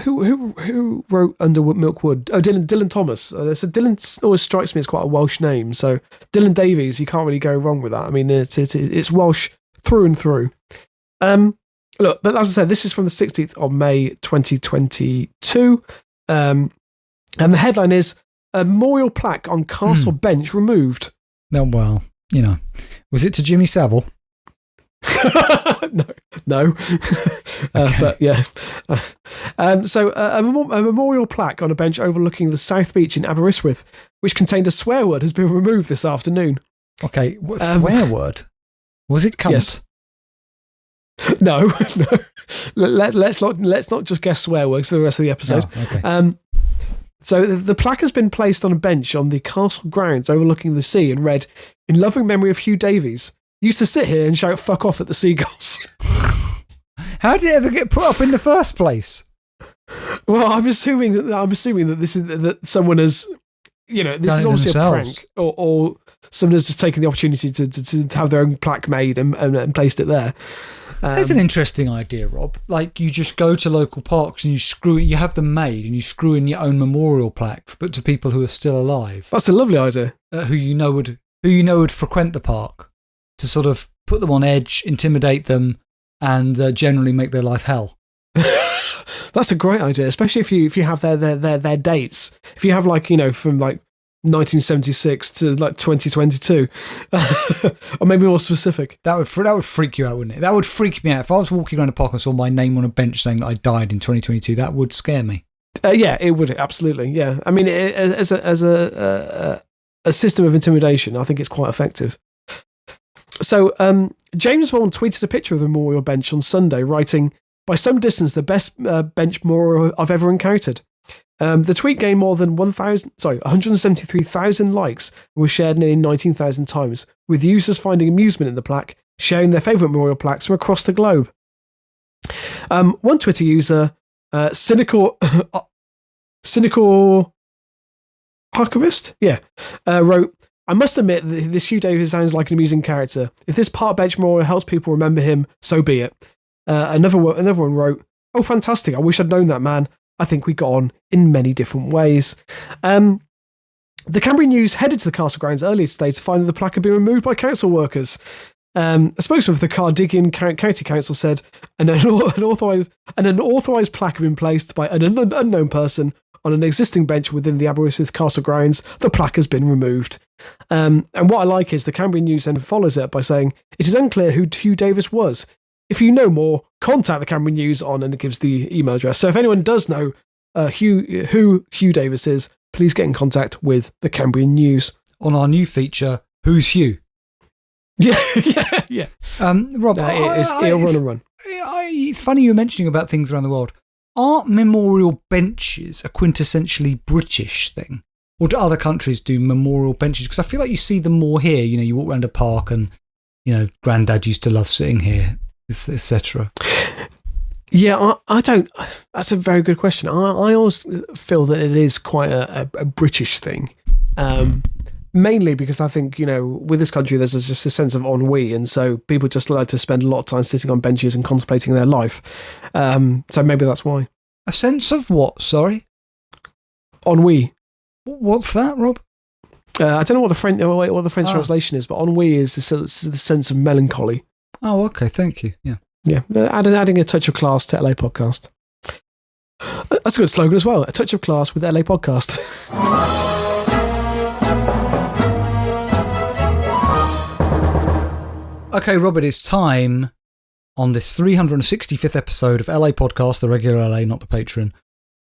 who wrote Under Milk Wood? Oh, Dylan Thomas. So Dylan always strikes me as quite a Welsh name. So Dylan Davies, you can't really go wrong with that. I mean, it's Welsh through and through. Look, but as I said, this is from the 16th of May 2022, and the headline is a memorial plaque on castle bench removed. No, well, was it to Jimmy Savile? No. But yeah. So a memorial plaque on a bench overlooking the South Beach in Aberystwyth, which contained a swear word, has been removed this afternoon. Okay, what swear word? Was it cunt? Yes. No. Let's not just guess swear words for the rest of the episode. Oh, okay. So the plaque has been placed on a bench on the castle grounds overlooking the sea and read, "In loving memory of Huw Davies. Used to sit here and shout fuck off at the seagulls." How did it ever get put up in the first place? Well, I'm assuming that this is that someone has, this is obviously a prank, or someone has just taken the opportunity to have their own plaque made and placed it there. That's an interesting idea, Rob. Like, you just go to local parks and you have them made and you screw in your own memorial plaques, but to people who are still alive. That's a lovely idea. Who you know would frequent the park, to sort of put them on edge, intimidate them, and generally make their life hell. That's a great idea, especially if you have their dates. If you have from 1976 to 2022, or maybe more specific. That would freak you out, wouldn't it? That would freak me out. If I was walking around a park and saw my name on a bench saying that I died in 2022, that would scare me. Yeah, it would, absolutely. Yeah, I mean, as a system of intimidation, I think it's quite effective. So James Vaughan tweeted a picture of the memorial bench on Sunday, writing, "By some distance, the best bench memorial I've ever encountered." The tweet gained more than 173,000 likes and was shared nearly 19,000 times, with users finding amusement in the plaque, sharing their favourite memorial plaques from across the globe. One Twitter user, cynical archivist, wrote, "I must admit that this Huw Davies sounds like an amusing character. If this park bench memorial helps people remember him, so be it." Another one wrote, "Oh, fantastic! I wish I'd known that man. I think we got on in many different ways." The Cambrian News headed to the castle grounds earlier today to find that the plaque had been removed by council workers. A spokesman for the Cardigan County Council said an unauthorised plaque had been placed by an unknown person on an existing bench within the Aberystwyth Castle grounds. The plaque has been removed. And what I like is the Cambrian News then follows it by saying, "It is unclear who Huw Davies was. If you know more, contact the Cambrian News on," and it gives the email address. So if anyone does know who Huw Davies is, please get in contact with the Cambrian News. On our new feature, Who's Huw? Yeah. Rob, it'll run and run. It's funny you're mentioning about things around the world. Aren't memorial benches a quintessentially British thing? Or do other countries do memorial benches? Because I feel like you see them more here. You know, you walk around a park and, you know, Granddad used to love sitting here, etc. Yeah, I don't. That's a very good question. I always feel that it is quite a British thing. Mainly because I think, you know, with this country, there's just a sense of ennui. And so people just like to spend a lot of time sitting on benches and contemplating their life. So maybe that's why. A sense of what? Sorry? Ennui. What's that, Rob? I don't know what the French translation is, but ennui is the sense of melancholy. Oh, okay. Thank you. Yeah. Adding a touch of class to LA Podcast. That's a good slogan as well. A touch of class with LA Podcast. Okay, Robert, it's time on this 365th episode of LA Podcast, the regular LA, not the Patreon,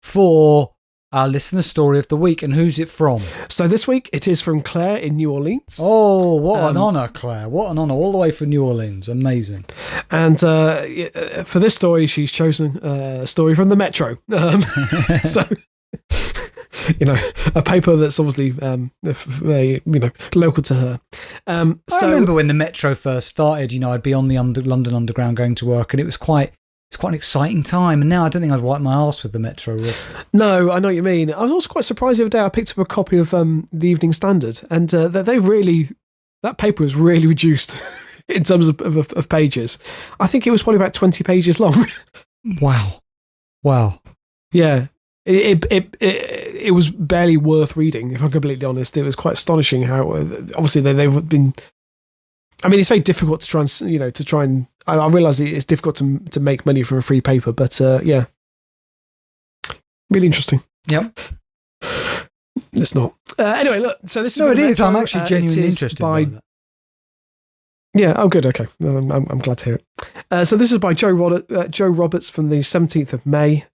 for our listener story of the week. And who's it from? So this week it is from Claire in New Orleans. Oh, what an honour, Claire. What an honour. All the way from New Orleans. Amazing. And for this story, she's chosen a story from the Metro. So, you know, a paper that's obviously, local to her. I remember when the Metro first started, you know, I'd be on the London Underground going to work, and it was quite an exciting time. And now I don't think I'd wipe my arse with the Metro. No, I know what you mean. I was also quite surprised the other day. I picked up a copy of the Evening Standard, and that paper was really reduced in terms of pages. I think it was probably about 20 pages long. Wow. Yeah. It was barely worth reading, if I'm completely honest. It was quite astonishing how obviously they've been. I mean, it's very difficult to try and. I realise it's difficult to make money from a free paper, but yeah, really interesting. Yep. It's not. Anyway, look. So this is. No, it is. Metro. I'm actually genuinely interested by that. Yeah. Oh, good. Okay. I'm glad to hear it. So this is by Joe Roberts from the 17th of May.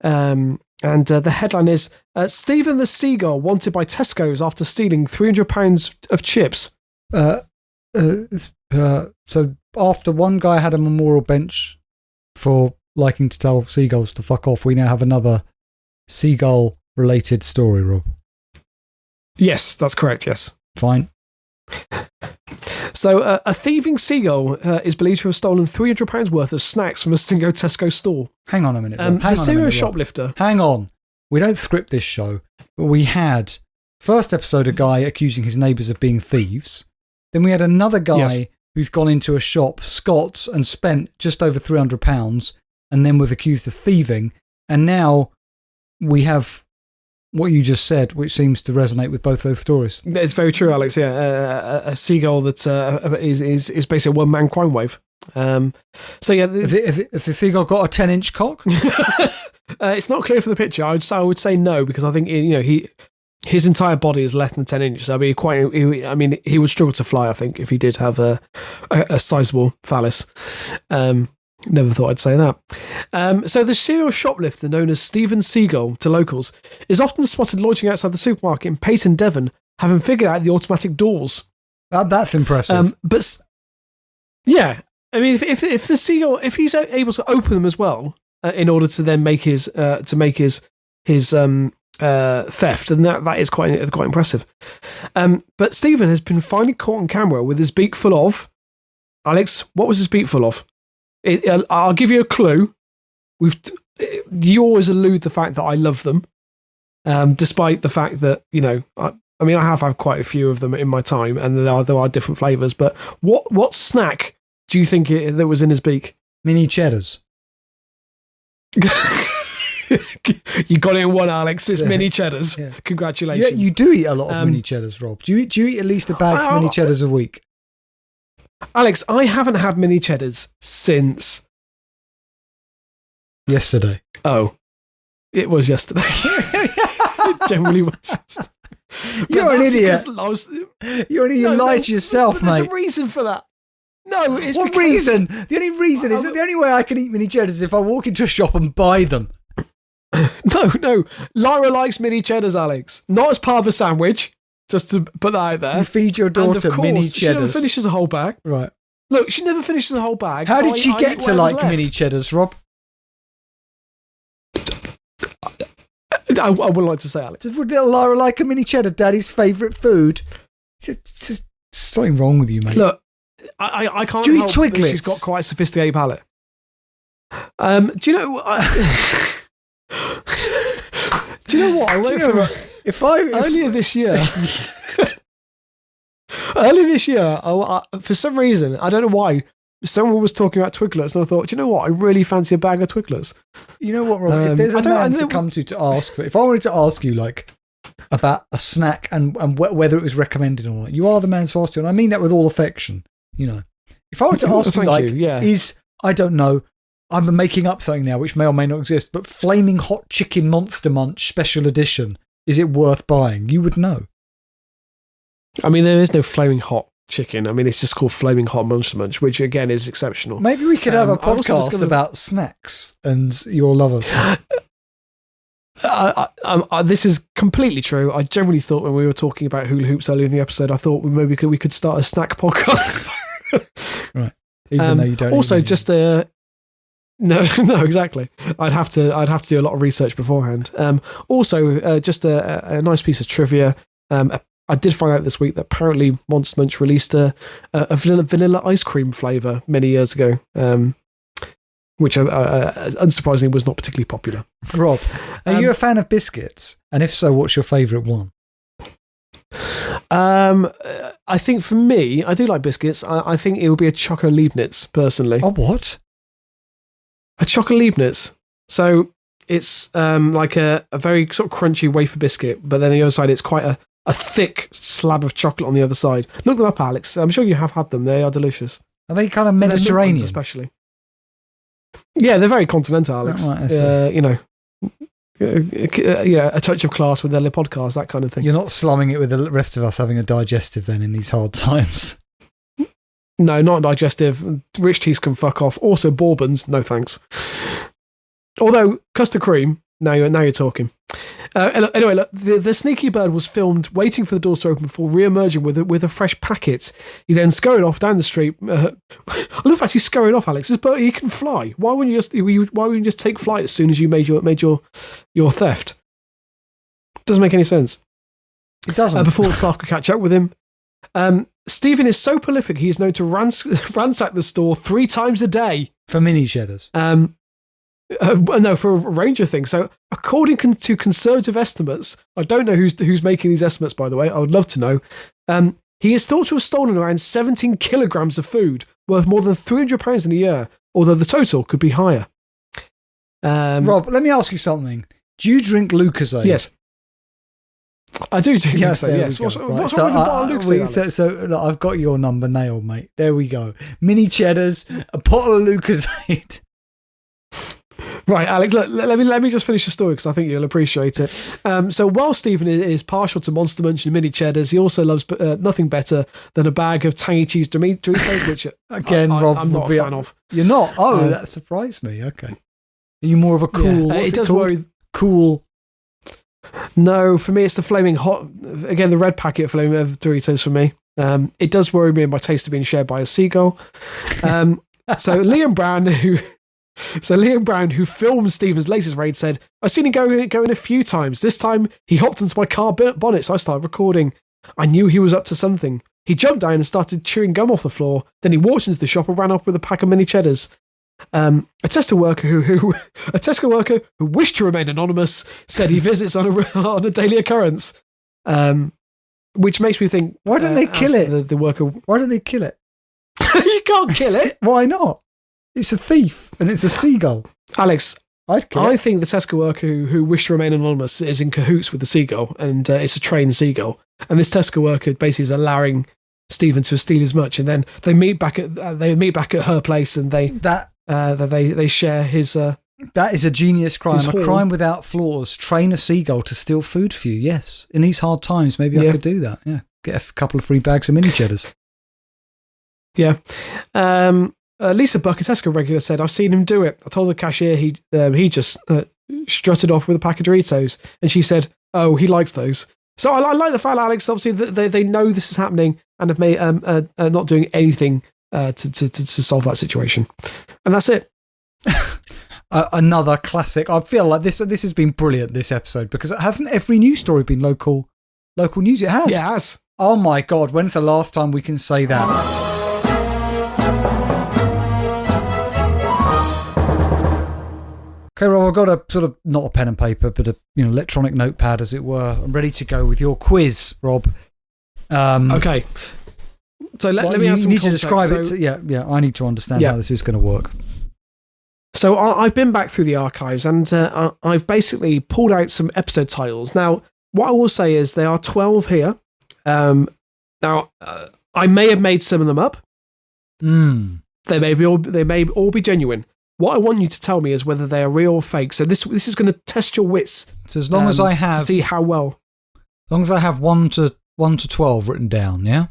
And the headline is Stephen the Seagull wanted by Tesco's after stealing £300 of chips. So after one guy had a memorial bench for liking to tell seagulls to fuck off, we now have another seagull-related story, Rob. Yes, that's correct, yes. Fine. So a thieving seagull is believed to have stolen £300 worth of snacks from a single Tesco store. Hang on a minute, Rob. The serial shoplifter. Hang on. We don't script this show, but we had first episode a guy accusing his neighbours of being thieves. Then we had another guy who's gone into a shop, Scott's, and spent just over £300 and then was accused of thieving. And now we have what you just said, which seems to resonate with both those stories. It's very true, Alex. Yeah, a seagull that is basically a one-man crime wave. So yeah, if the seagull got a 10-inch cock, it's not clear from the picture. I would say no, because I think his entire body is less than 10 inches. So he would struggle to fly. I think if he did have a sizable phallus. Never thought I'd say that. So the serial shoplifter known as Stephen Seagull to locals is often spotted loitering outside the supermarket in Peyton, Devon, having figured out the automatic doors. That's impressive. But yeah, I mean, if the seagull, if he's able to open them as well in order to then make his theft, then that is quite impressive. But Stephen has been finally caught on camera with his beak full of. Alex, what was his beak full of? I'll give you a clue. You always allude the fact that I love them, despite the fact that I have had quite a few of them in my time, and there are different flavours. But what snack do you think that was in his beak? Mini cheddars. You got it in one, Alex. It's mini cheddars. Yeah. Congratulations. Yeah, you do eat a lot of mini cheddars, Rob. Do you eat at least a bag of mini cheddars a week? Alex, I haven't had mini cheddars since yesterday. Oh, it was yesterday. It generally was yesterday. You're an idiot. You're an idiot. You lie to yourself, mate. There's a reason for that. No, it's what reason? The only reason is that the only way I can eat mini cheddars is if I walk into a shop and buy them. No. Lyra likes mini cheddars, Alex. Not as part of a sandwich, just to put that out there. You feed your daughter and of course, mini she cheddars. never finishes a whole bag. Right. Look, she never finishes a whole bag. How so did she I get eat to whatever's like left. mini cheddars, Rob? I wouldn't like to say, Alex. Would little Lyra like a mini cheddar, Daddy's favourite food? There's something wrong with you, mate. Look, I can't Do you eat help that Twiglets? she's got quite a sophisticated palate. Do you know? Do you know what? Earlier this year. For some reason, I don't know why, someone was talking about Twiglets, and I thought, do you know what? I really fancy a bag of Twiglets. You know what, Rob? If there's a man to come to ask for, if I wanted to ask you like about a snack and whether it was recommended or not, you are the man to ask you, and I mean that with all affection. You know, if I were to ask you, like, is, I don't know, I'm making up something now which may or may not exist, but Flaming Hot Chicken Monster Munch Special Edition, is it worth buying? You would know. I mean, there is no Flaming Hot Chicken. I mean, it's just called Flaming Hot Monster Munch, which again is exceptional. Maybe we could have a podcast about snacks and your love of snacks. This is completely true. I generally thought when we were talking about hula hoops earlier in the episode, I thought maybe we could start a snack podcast. Right. Even though you don't. Also, just no, exactly. I'd have to do a lot of research beforehand. Also, just a nice piece of trivia. I did find out this week that apparently Monster Munch released a vanilla ice cream flavour many years ago, which unsurprisingly was not particularly popular. Rob, are you a fan of biscuits? And if so, what's your favourite one? I think for me, I do like biscuits. I think it would be a Choco Leibniz, personally. Oh, what? A Choco Leibniz. So it's like a very sort of crunchy wafer biscuit, but then the other side, it's quite a thick slab of chocolate on the other side. Look them up, Alex. I'm sure you have had them. They are delicious. Are they kind of Mediterranean? Ones especially. Yeah, they're very continental, Alex. Oh, right, a touch of class with their LAPodcast, that kind of thing. You're not slumming it with the rest of us having a digestive then in these hard times. No, not digestive. Rich teas can fuck off. Also, bourbons, no thanks. Although custard cream, now you're talking. Anyway, look, the sneaky bird was filmed waiting for the doors to open before re-emerging with a fresh packet. He then scurried off down the street. I love the fact he scurried off, Alex. But he can fly. Why wouldn't you just take flight as soon as you made your theft? Doesn't make any sense. It doesn't. Before the staff could catch up with him. Stephen is so prolific, he is known to ransack the store 3 times a day. For mini cheddars? No, for a range of things. So, according to conservative estimates, I don't know who's making these estimates, by the way. I would love to know. He is thought to have stolen around 17 kilograms of food, worth more than £300 in a year, although the total could be higher. Rob, let me ask you something. Do you drink Lucozade? Yes. I do drink Lucozade, yes. What's wrong with a bottle of Lucozade, so look, I've got your number nailed, mate. There we go. Mini cheddars, a bottle of Lucozade. Right, Alex, look, let me just finish the story because I think you'll appreciate it. So while Stephen is partial to Monster Munch and mini cheddars, he also loves nothing better than a bag of tangy cheese Doritos, which again, Rob, I'm not a fan of. You're not? Oh, that surprised me. Okay. Are you more of a cool? Yeah, it does worry. Cool. No, for me, it's the flaming hot. Again, the red packet flaming of Doritos for me. It does worry me, and my taste of being shared by a seagull. So Liam Brown, who filmed Stephen's latest raid, said, "I've seen him go in a few times. This time, he hopped into my car bonnet, so I started recording. I knew he was up to something. He jumped down and started chewing gum off the floor. Then he walked into the shop and ran off with a pack of mini cheddars." A Tesco worker who wished to remain anonymous said he visits on a daily occurrence. Which makes me think, why don't they kill it? The worker. Why don't they kill it? You can't kill it. Why not? It's a thief and it's a seagull. Alex, I think the Tesco worker who wished to remain anonymous is in cahoots with the seagull, and it's a trained seagull. And this Tesco worker basically is allowing Stephen to steal his much, and then they meet back at her place, and they share his. That is a genius crime, a crime without flaws. Train a seagull to steal food for you. Yes, in these hard times, maybe I could do that. Yeah, get a couple of free bags of mini cheddars. Yeah. Lisa Buck, a Tesco regular, said, "I've seen him do it. I told the cashier he just strutted off with a pack of Doritos, and she said, "Oh, he likes those." So I like the fact, Alex, obviously that they know this is happening and have made not doing anything to solve that situation, and that's it. Another classic. I feel like this has been brilliant, this episode, because hasn't every news story been local news? It has. Yeah, it has. Oh my God, when's the last time we can say that? Okay, Rob, I've got a sort of, not a pen and paper, but a electronic notepad, as it were. I'm ready to go with your quiz, Rob. Okay. So let me add some need context. to describe it. Yeah, I need to understand how this is going to work. So I've been back through the archives, and I've basically pulled out some episode titles. Now, what I will say is there are 12 here. Now, I may have made some of them up. They may all be genuine. What I want you to tell me is whether they are real or fake. So this is going to test your wits. So as long as I have to see how well. As long as I have 1 to 12 written down, yeah.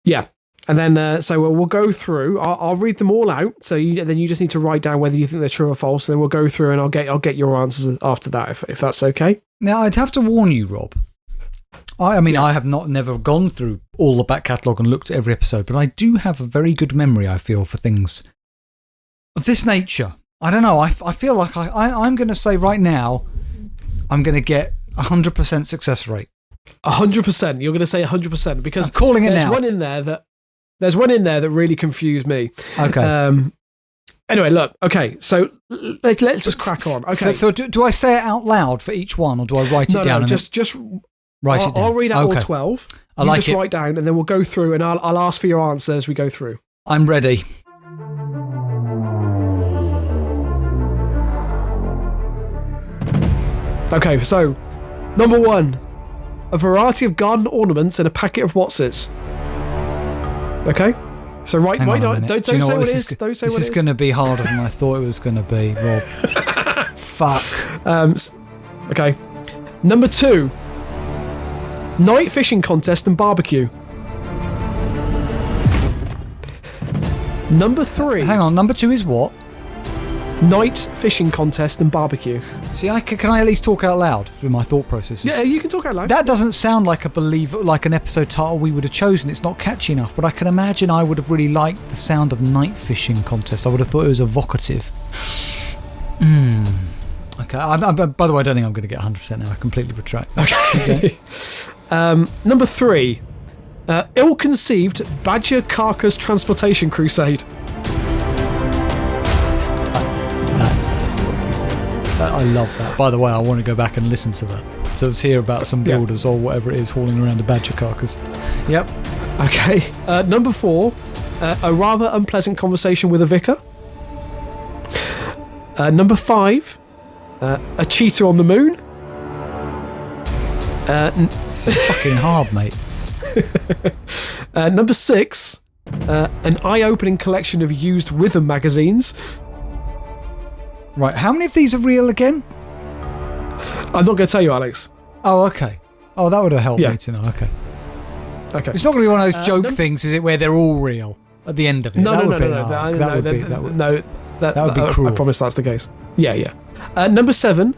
Yeah. And then, so we'll go through. I'll read them all out. So then you just need to write down whether you think they're true or false. And then we'll go through, and I'll get your answers after that, if that's okay. Now, I'd have to warn you, Rob. I mean, I have never gone through all the back catalogue and looked at every episode, but I do have a very good memory, I feel, for things of this nature. I don't know. I feel like I'm going to say right now, I'm going to get 100% success rate. 100%. You're going to say 100% because I'm calling it now. There's one in there that really confused me. Okay. Anyway, look. Okay, so let's just crack on. Okay. So do I say it out loud for each one, or do I write it down? No, just write it down. I'll read out all 12. I like it. Just write down, and then we'll go through, and I'll ask for your answer as we go through. I'm ready. Okay, so number 1, a variety of garden ornaments in a packet of Watsits. Okay, so don't say what it is. Don't say what it is. This is going to be harder than I thought it was going to be, Rob. Fuck. Okay, number 2, night fishing contest and barbecue. Number 3. Hang on, number 2 is what? Night fishing contest and barbecue. See, can I at least talk out loud through my thought processes? Yeah, you can talk out loud. That doesn't sound like an episode title we would have chosen. It's not catchy enough, but I can imagine I would have really liked the sound of night fishing contest. I would have thought it was evocative. Okay. By the way, I don't think I'm going to get 100% now. I completely retract that. Okay. Number 3, ill-conceived badger carcass transportation crusade. I love that. By the way, I want to go back and listen to that. So let's hear about some builders or whatever it is hauling around the badger carcass. Yep. Okay. Number 4, a rather unpleasant conversation with a vicar. Number 5, a cheetah on the moon. This is fucking hard, mate. Number 6, an eye-opening collection of used rhythm magazines. Right, how many of these are real again? I'm not going to tell you, Alex. Oh, okay. Oh, that would have helped me to know. Okay. It's not going to be one of those joke things, is it, where they're all real at the end of it? No. That would be cruel. I promise that's the case. Yeah. Number 7,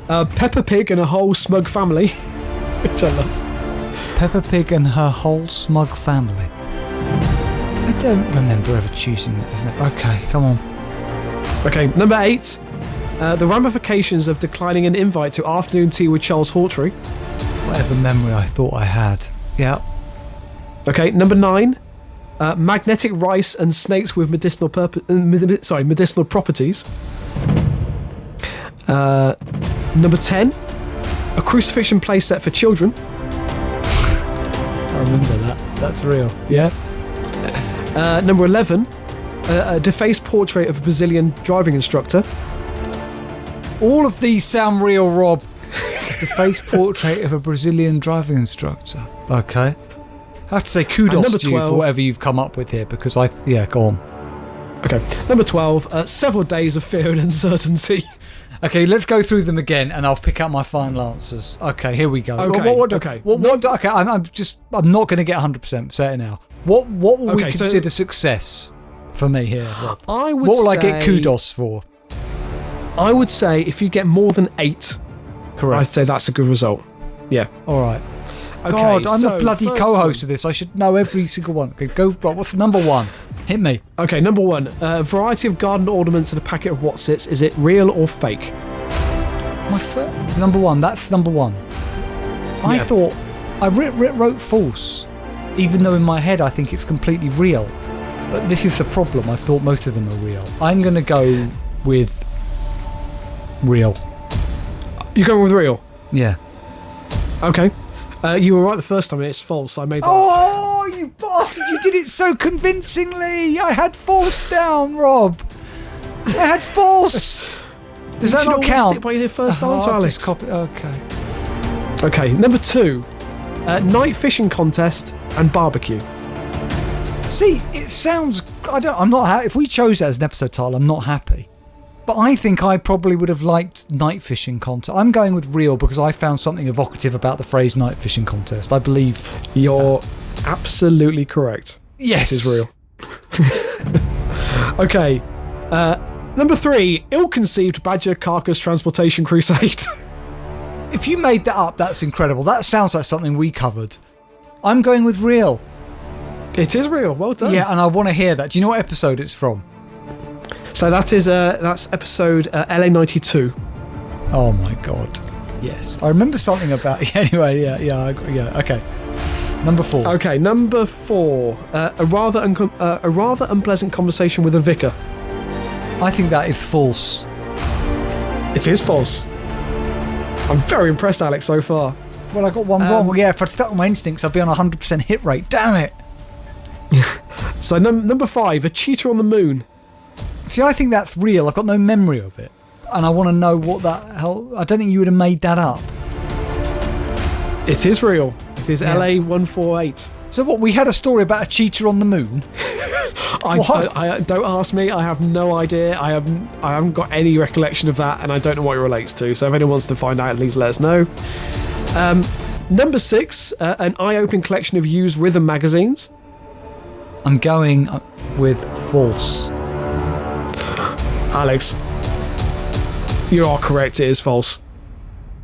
Peppa Pig and a whole smug family, which I love. Peppa Pig and her whole smug family. I don't remember ever choosing that, isn't it? Okay, come on. Okay, number 8, the ramifications of declining an invite to afternoon tea with Charles Hawtrey. Whatever memory I thought I had. Yeah. Okay, number 9, magnetic rice and snakes with medicinal properties. Number 10, a crucifixion playset for children. I remember that. That's real. Yeah. Number 11, a defaced portrait of a Brazilian driving instructor. All of these sound real, Rob. Defaced portrait of a Brazilian driving instructor. Okay. I have to say kudos to you for whatever you've come up with here, because go on. Okay. Number 12, several days of fear and uncertainty. Okay, let's go through them again, and I'll pick out my final answers. Okay, here we go. Okay. I'm not going to get 100%. Say it now. What will we consider success for me here, Rob? What will I get kudos for? I would say if you get more than 8, Correct. I'd say that's a good result. Yeah. All right. Okay, God, I'm so the bloody first co-host one. of this. I should know every single one. Okay, go. Right, what's the number 1? Hit me. Okay, number 1. A variety of garden ornaments in a packet of Wotsits. Is it real or fake? Number 1. That's number 1. I Yeah. thought I wrote false, even though in my head I think it's completely real. But this is the problem. I thought most of them are real. I'm going to go with real. You're going with real? Yeah. Okay. You were right the first time. It's false. I made that. Oh, you bastard! You did it so convincingly. I had false down, Rob. I had false. Does that not count? Stick by your first answer, I'll Alex. just copy. Okay. Okay, number 2. Night fishing contest and barbecue. See, it sounds. I'm not happy. If we chose that as an episode title, I'm not happy. But I think I probably would have liked night fishing contest. I'm going with real because I found something evocative about the phrase night fishing contest. I believe. You're absolutely correct. Yes. It is real. Okay. Number 3. Ill-conceived badger carcass transportation crusade. If you made that up, that's incredible. That sounds like something we covered. I'm going with real. It is real. Well done. Yeah, and I want to hear that. Do you know what episode it's from? So that's episode LA92. Oh my god. Yes. I remember something about. Anyway, yeah. Okay. Number 4. Okay, number 4. A rather unpleasant conversation with a vicar. I think that is false. It is false. I'm very impressed, Alex, so far. Well, I got one wrong. Well, yeah, if I'd stuck with my instincts, I'd be on a 100% hit rate. Damn it. So number 5. A cheater on the moon. See, I think that's real. I've got no memory of it. And I want to know what that hell. I don't think you would have made that up. It is real. It is LA148. So what, we had a story about a cheater on the moon? I don't ask me. I have no idea. I haven't got any recollection of that, and I don't know what it relates to. So if anyone wants to find out, please let us know. Number 6, an eye-opening collection of used rhythm magazines. I'm going with false. Alex, you are correct. It is false.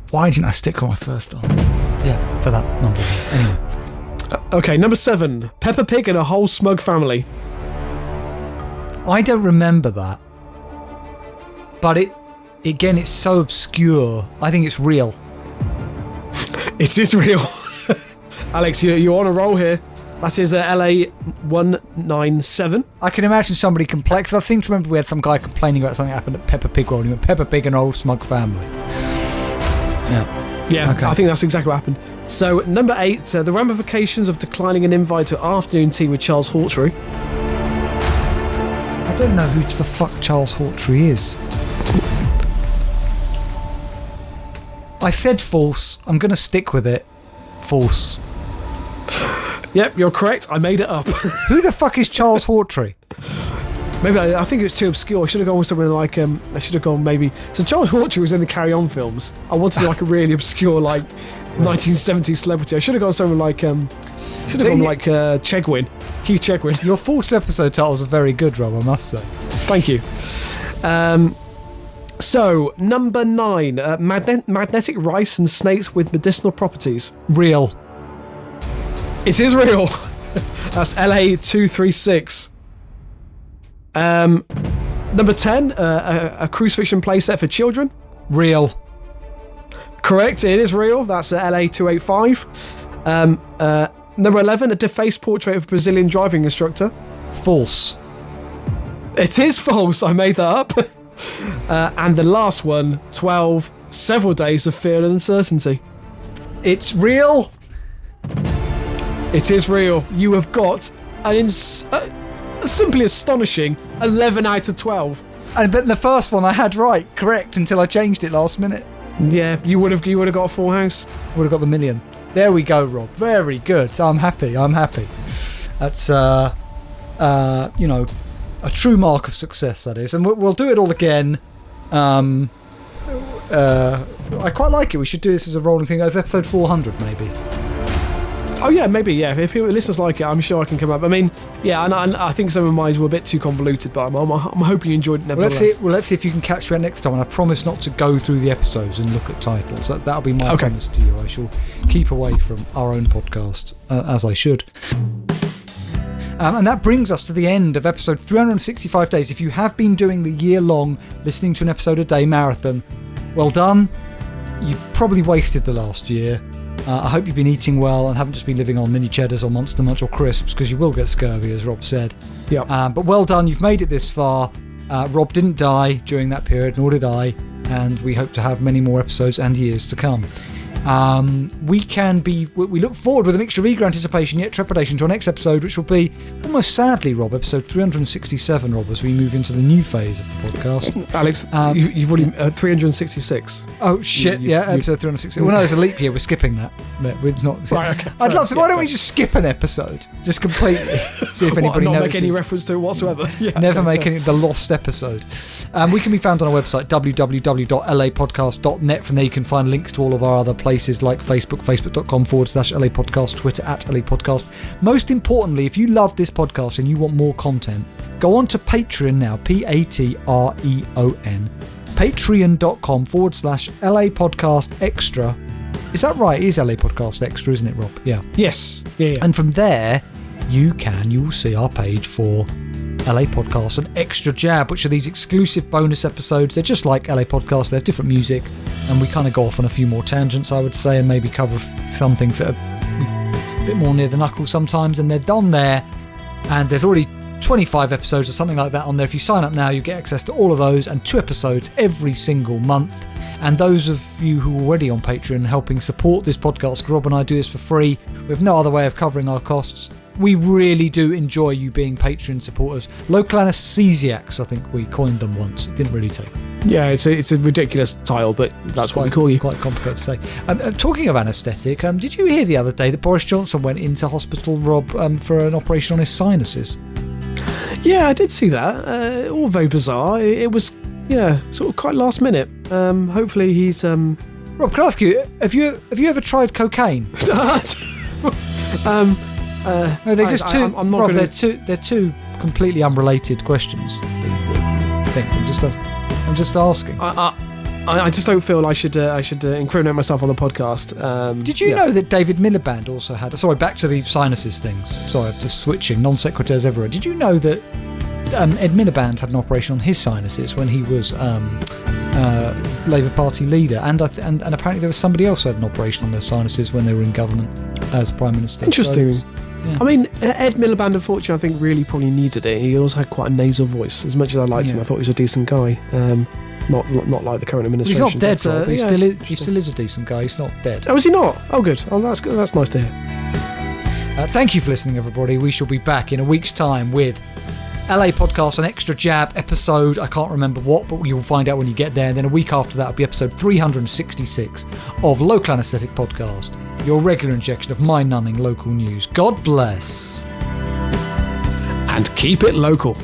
Why didn't I stick with my first answer? Yeah, for that number. Anyway. Okay, number 7, Peppa Pig and a whole smug family. I don't remember that. But it's so obscure. I think it's real. It is real. Alex, you're on a roll here. That is LA197. I can imagine somebody complain. I seem to remember we had some guy complaining about something that happened at Peppa Pig World. He went, Peppa Pig and old smug family. Yeah, okay. I think that's exactly what happened. So, number 8, the ramifications of declining an invite to afternoon tea with Charles Hawtrey. I don't know who the fuck Charles Hawtrey is. I said false. I'm going to stick with it. False. Yep, you're correct. I made it up. Who the fuck is Charles Hawtrey? Maybe I think it was too obscure. I should have gone with something like I should have gone maybe. So Charles Hawtrey was in the Carry On films. I wanted like a really obscure 1970s celebrity. I should have gone something like Chegwin, Keith Chegwin. Your false episode titles are very good, Rob. I must say. Thank you. So number 9, magnetic rice and snakes with medicinal properties. Real. It is real. That's LA236. Number 10, a crucifixion playset for children. Real. Correct, it is real. That's LA285. Number 11, a defaced portrait of a Brazilian driving instructor. False. It is false. I made that up. And the last one, 12, several days of fear and uncertainty. It's real. It is real. You have got a simply astonishing 11 out of 12. But the first one I had right, correct, until I changed it last minute. Yeah, you would have got a full house. Would have got the million. There we go, Rob. Very good. I'm happy. That's a true mark of success, that is. And we'll do it all again. I quite like it. We should do this as a rolling thing. As episode 400, maybe. Oh yeah, maybe, yeah. If listeners like it, I'm sure I can come up. I mean, yeah, and I think some of mine were a bit too convoluted, but I'm hoping you enjoyed it nevertheless. Let's see if you can catch me next time, and I promise not to go through the episodes and look at titles. That'll be my promise to you. I shall keep away from our own podcast, as I should. And that brings us to the end of episode 365 days. If you have been doing the year-long listening to an episode a day marathon, well done. You've probably wasted the last year. I hope you've been eating well and haven't just been living on mini cheddars or Monster Munch or crisps, because you will get scurvy, as Rob said. Yeah. But well done, you've made it this far. Rob didn't die during that period, nor did I, and we hope to have many more episodes and years to come. We look forward with a mixture of eager anticipation yet trepidation to our next episode, which will be, almost sadly, Rob, episode 367, Rob, as we move into the new phase of the podcast. Alex, you've already 366. Oh shit! Episode 366. Well, no, there's a leap year. We're skipping that. It's not. Right, okay. I'd love to. Why don't we just skip an episode, just completely? See if anybody not notices. make any reference to it whatsoever. Never make any the lost episode. We can be found on our website www.lapodcast.net. From there, you can find links to all of our other places like Facebook, facebook.com/LAPodcast, Twitter @LAPodcast. Most importantly, if you love this podcast and you want more content, go on to Patreon now, Patreon, patreon.com/LAPodcast extra. Is that right? It is LA Podcast Extra, isn't it, Rob? Yeah. Yes. Yeah. And from there, you will see our page for LA Podcast and Extra Jab, which are these exclusive bonus episodes. They're just like LA Podcast. They have different music, and we kind of go off on a few more tangents, I would say, and maybe cover some things that are a bit more near the knuckle sometimes, and they're done there. And there's already 25 episodes or something like that on there. If you sign up now, you get access to all of those and 2 episodes every single month. And those of you who are already on Patreon helping support this podcast, Rob and I do this for free. We have no other way of covering our costs. We really do enjoy you being Patreon supporters. Local anesthesiacs, I think we coined them once. It didn't really take. Yeah, it's a ridiculous title, but that's what we call you. Quite complicated to say. Talking of anaesthetic, did you hear the other day that Boris Johnson went into hospital, Rob, for an operation on his sinuses? Yeah, I did see that. All very bizarre. It was, sort of quite last minute. Hopefully he's... Rob, can I ask you, have you ever tried cocaine? No, they're just two. I'm not Rob, they're two completely unrelated questions. I think I'm just asking. I just don't feel I should incriminate myself on the podcast. Did you know that David Miliband also had? Sorry, back to the sinuses things. Sorry, I'm just switching non sequiturs everywhere. Did you know that Ed Miliband had an operation on his sinuses when he was Labour Party leader, and apparently there was somebody else who had an operation on their sinuses when they were in government as Prime Minister. Interesting. So, yeah. I mean, Ed Miliband, unfortunately, I think really probably needed it. He also had quite a nasal voice. As much as I liked him, I thought he was a decent guy. Not like the current administration. He's not dead, Rob. He still is a decent guy. He's not dead. Oh, is he not? Oh, good. Oh, that's good. That's nice to hear. Thank you for listening, everybody. We shall be back in a week's time with LA Podcast, an Extra Jab episode. I can't remember what, but you'll find out when you get there. And then a week after that will be episode 366 of Local Anesthetic Podcast, your regular injection of mind-numbing local news. God bless. And keep it local.